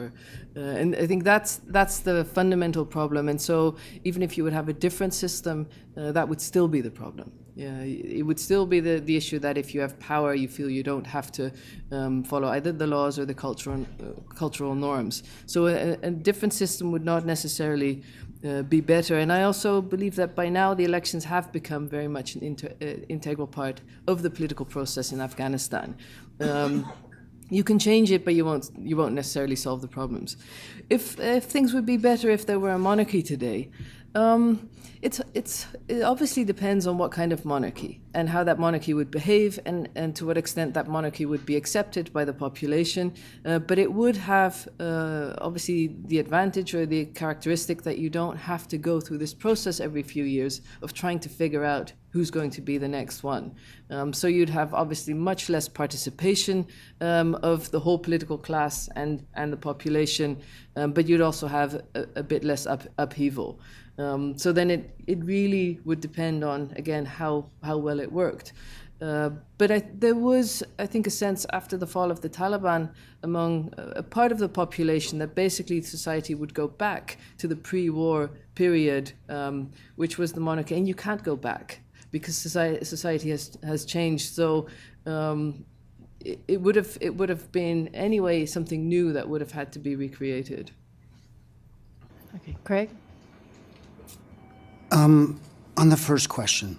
and I think that's the fundamental problem. And so even if you would have a different system, that would still be the problem. Yeah, it would still be the issue that if you have power, you feel you don't have to follow either the laws or the cultural norms. So a different system would not necessarily be better. And I also believe that by now the elections have become very much an integral part of the political process in Afghanistan. You can change it, but you won't necessarily solve the problems. If things would be better if there were a monarchy today, it obviously depends on what kind of monarchy and how that monarchy would behave and to what extent that monarchy would be accepted by the population. But it would have obviously the advantage or the characteristic that you don't have to go through this process every few years of trying to figure out who's going to be the next one. So you'd have obviously much less participation of the whole political class and the population, but you'd also have a bit less upheaval. So then it really would depend on, again, how well it worked. But there was, I think, a sense after the fall of the Taliban among a part of the population that basically society would go back to the pre-war period, which was the monarchy. And you can't go back because society has changed. So it would have been anyway something new that would have had to be recreated. Okay, Craig? On the first question,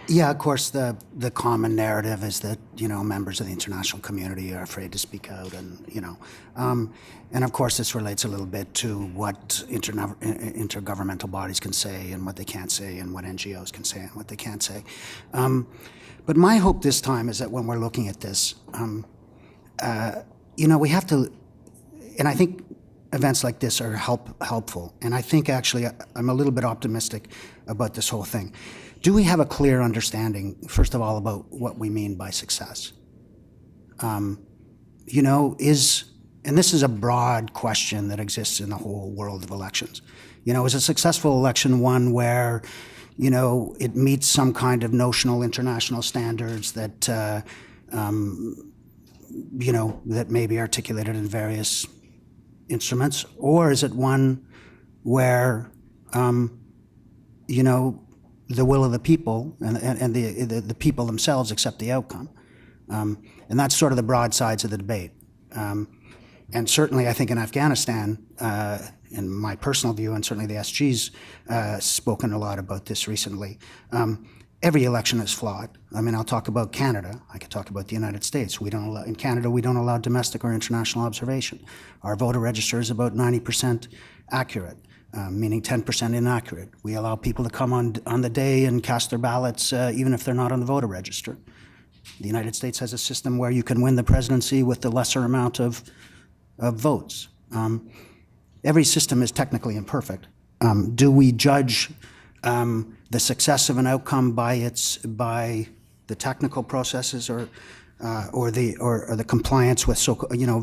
yeah, of course, the common narrative is that, members of the international community are afraid to speak out, and of course this relates a little bit to what intergovernmental bodies can say and what they can't say, and what NGOs can say and what they can't say. But my hope this time is that when we're looking at this, we have to, and I think events like this are helpful, and I think actually I'm a little bit optimistic about this whole thing. Do we have a clear understanding, first of all, about what we mean by success? And this is a broad question that exists in the whole world of elections. Is a successful election one where, it meets some kind of notional international standards that, that may be articulated in various instruments? Or is it one where, the will of the people and the people themselves accept the outcome? And that's sort of the broad sides of the debate. And certainly I think in Afghanistan, in my personal view, and certainly the SG's spoken a lot about this recently, every election is flawed. I mean, I'll talk about Canada. I could talk about the United States. In Canada, we don't allow domestic or international observation. Our voter register is about 90% accurate, meaning 10% inaccurate. We allow people to come on the day and cast their ballots, even if they're not on the voter register. The United States has a system where you can win the presidency with the lesser amount of votes. Every system is technically imperfect. Do we judge the success of an outcome by the technical processes or the compliance with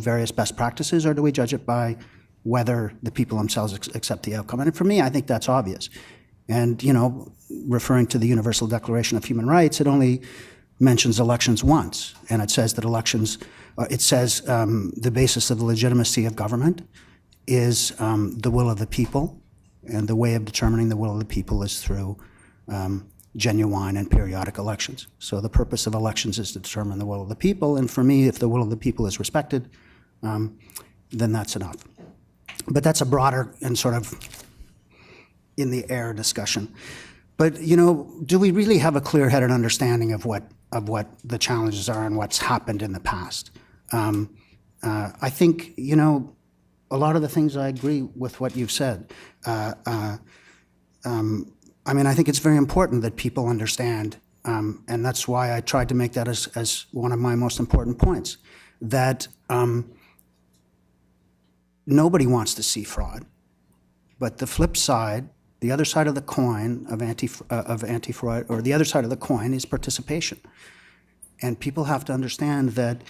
various best practices, or do we judge it by whether the people themselves accept the outcome? And for me, I think that's obvious. And referring to the Universal Declaration of Human Rights, it only mentions elections once, and it says that elections. It says the basis of the legitimacy of government is the will of the people, and the way of determining the will of the people is through genuine and periodic elections. So the purpose of elections is to determine the will of the people, and for me, if the will of the people is respected, then that's enough. But that's a broader and sort of in the air discussion. But do we really have a clear-headed understanding of what the challenges are and what's happened in the past? I think a lot of the things I agree with what you've said. I think it's very important that people understand, and that's why I tried to make that as one of my most important points, that nobody wants to see fraud. But the flip side, the other side of the coin of anti-fraud, or the other side of the coin, is participation. And people have to understand that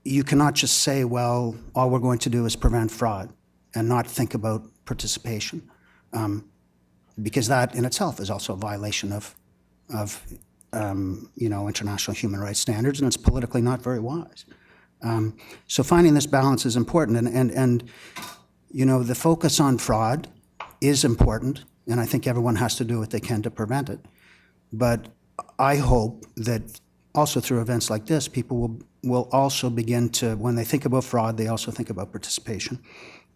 you cannot just say, well, all we're going to do is prevent fraud, and not think about participation, because that in itself is also a violation of international human rights standards, and it's politically not very wise. So finding this balance is important, and the focus on fraud is important, and I think everyone has to do what they can to prevent it. But I hope that also through events like this, people will also begin to, when they think about fraud, they also think about participation.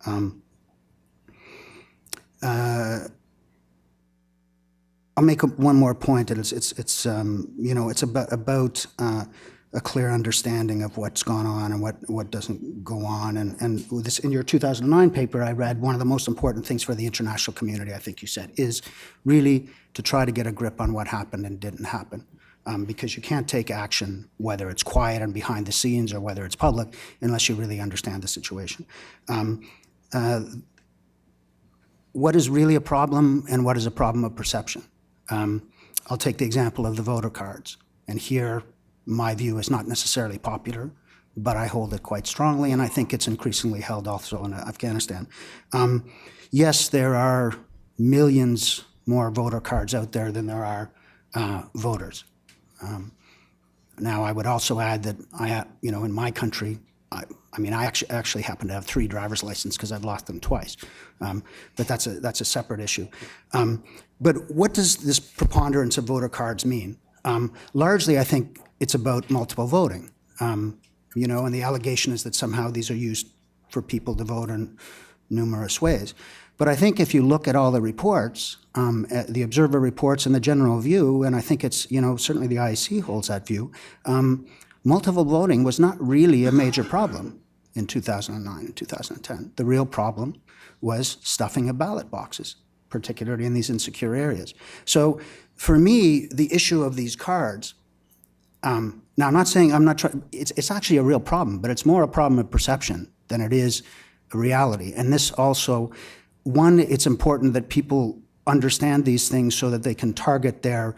I'll make one more point, and it's about a clear understanding of what's gone on and what doesn't go on. And this, in your 2009 paper, I read one of the most important things for the international community, I think you said, is really to try to get a grip on what happened and didn't happen. Because you can't take action, whether it's quiet and behind the scenes or whether it's public, unless you really understand the situation. What is really a problem and what is a problem of perception? I'll take the example of the voter cards. And here, my view is not necessarily popular, but I hold it quite strongly, and I think it's increasingly held also in Afghanistan. Yes, there are millions more voter cards out there than there are voters. Now, I would also add that in my country, I mean, I actually happen to have 3 driver's licenses because I've lost them twice. But that's a separate issue. But what does this preponderance of voter cards mean? Largely, I think it's about multiple voting. And the allegation is that somehow these are used for people to vote in numerous ways. But I think if you look at all the reports, the observer reports and the general view, and I think it's, certainly the IEC holds that view, multiple voting was not really a major problem in 2009 and 2010. The real problem was stuffing of ballot boxes, particularly in these insecure areas. So for me, the issue of these cards, now I'm not saying, it's actually a real problem, but it's more a problem of perception than it is a reality. And this also, one, it's important that people understand these things so that they can target their,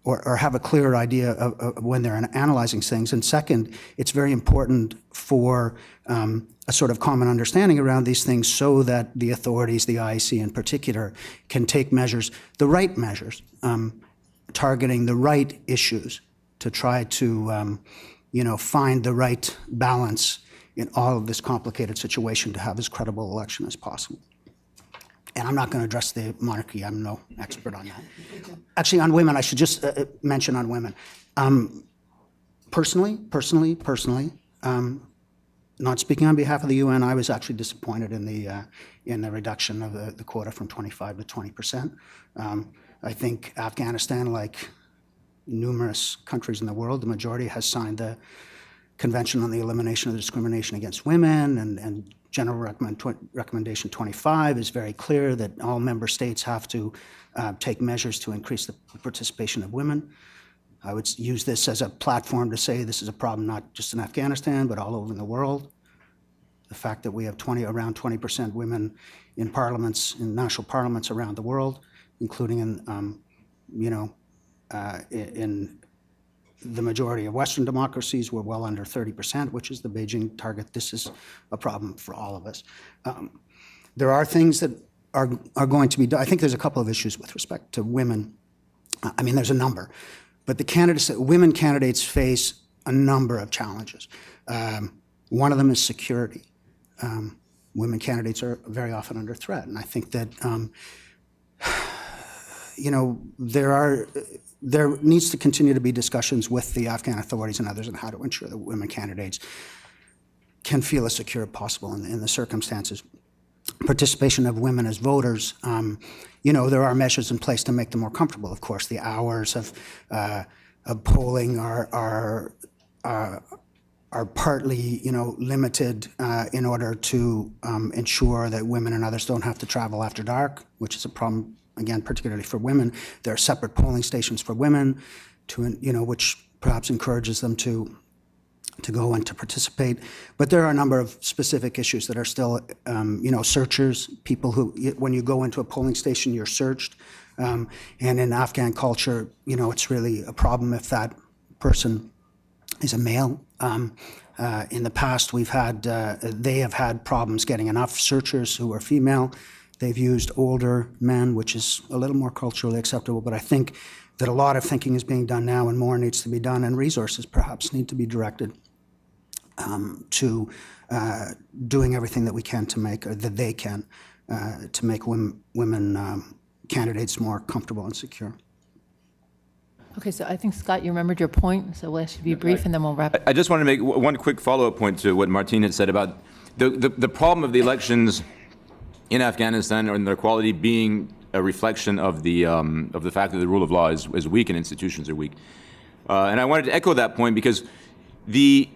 or have a clearer idea of when they're analyzing things. And second, it's very important for a sort of common understanding around these things so that the authorities, the IEC in particular, can take measures, the right measures, targeting the right issues to try to, find the right balance in all of this complicated situation to have as credible election as possible. And I'm not going to address the monarchy. I'm no expert on that. Actually, on women, I should just mention on women. Personally, not speaking on behalf of the UN, I was actually disappointed in the reduction of the quota from 25 to 20%. I think Afghanistan, like numerous countries in the world, the majority has signed the Convention on the Elimination of Discrimination Against Women, and General Recommendation 25 is very clear that all member states have to take measures to increase the participation of women. I would use this as a platform to say this is a problem not just in Afghanistan, but all over the world. The fact that we have around 20% women in parliaments, in national parliaments around the world, including in the majority of Western democracies, we're well under 30%, which is the Beijing target. This is a problem for all of us. There are things that are going to be done. I think there's a couple of issues with respect to women. I mean, there's a number. But women candidates face a number of challenges. One of them is security. Women candidates are very often under threat. And I think that, there needs to continue to be discussions with the Afghan authorities and others on how to ensure that women candidates can feel as secure as possible in the circumstances. Participation of women as voters, there are measures in place to make them more comfortable. Of course, the hours of polling are partly, limited in order to ensure that women and others don't have to travel after dark, which is a problem, again, particularly for women. There are separate polling stations for women, which perhaps encourages them to go and to participate. But there are a number of specific issues that are still, searchers, people who, when you go into a polling station, you're searched. And in Afghan culture, it's really a problem if that person is a male. In the past, they have had problems getting enough searchers who are female. They've used older men, which is a little more culturally acceptable, but I think that a lot of thinking is being done now and more needs to be done, and resources perhaps need to be directed to doing everything that we can to make, or that they can, to make women candidates more comfortable and secure. Okay, so I think, Scott, you remembered your point, so we'll ask you to be brief, and then we'll wrap. I just want to make one quick follow-up point to what Martine had said about the problem of the elections in Afghanistan, or in their quality, being a reflection of the fact that the rule of law is weak and institutions are weak. And I wanted to echo that point because the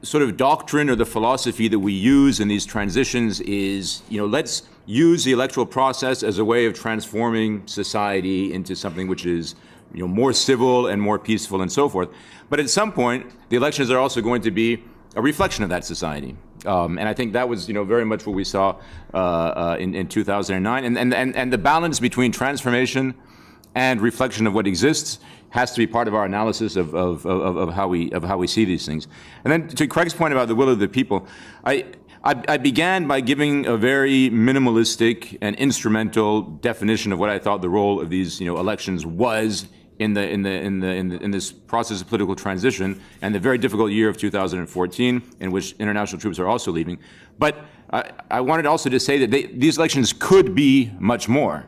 sort of doctrine or the philosophy that we use in these transitions is, let's use the electoral process as a way of transforming society into something which is, more civil and more peaceful and so forth. But at some point, the elections are also going to be a reflection of that society. And I think that was, very much what we saw in 2009. And the balance between transformation and reflection of what exists has to be part of our analysis of how we see these things. And then to Craig's point about the will of the people, I began by giving a very minimalistic and instrumental definition of what I thought the role of these, elections was in this process of political transition and the very difficult year of 2014, in which international troops are also leaving. But I wanted also to say that these elections could be much more.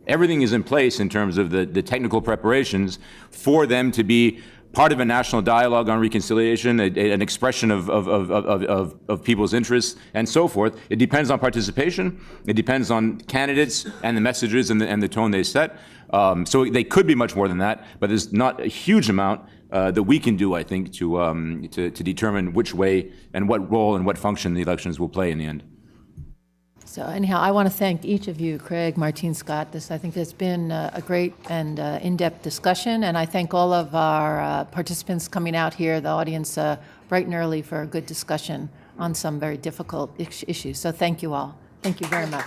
Everything is in place in terms of the technical preparations for them to be part of a national dialogue on reconciliation, an expression of people's interests, and so forth. It depends on participation. It depends on candidates and the messages and the tone they set. So they could be much more than that, but there's not a huge amount that we can do, I think, to determine which way and what role and what function the elections will play in the end. So anyhow, I want to thank each of you, Craig, Martine, Scott. I think has been a great and in-depth discussion, and I thank all of our participants coming out here, the audience, bright and early for a good discussion on some very difficult issues. So thank you all. Thank you very much.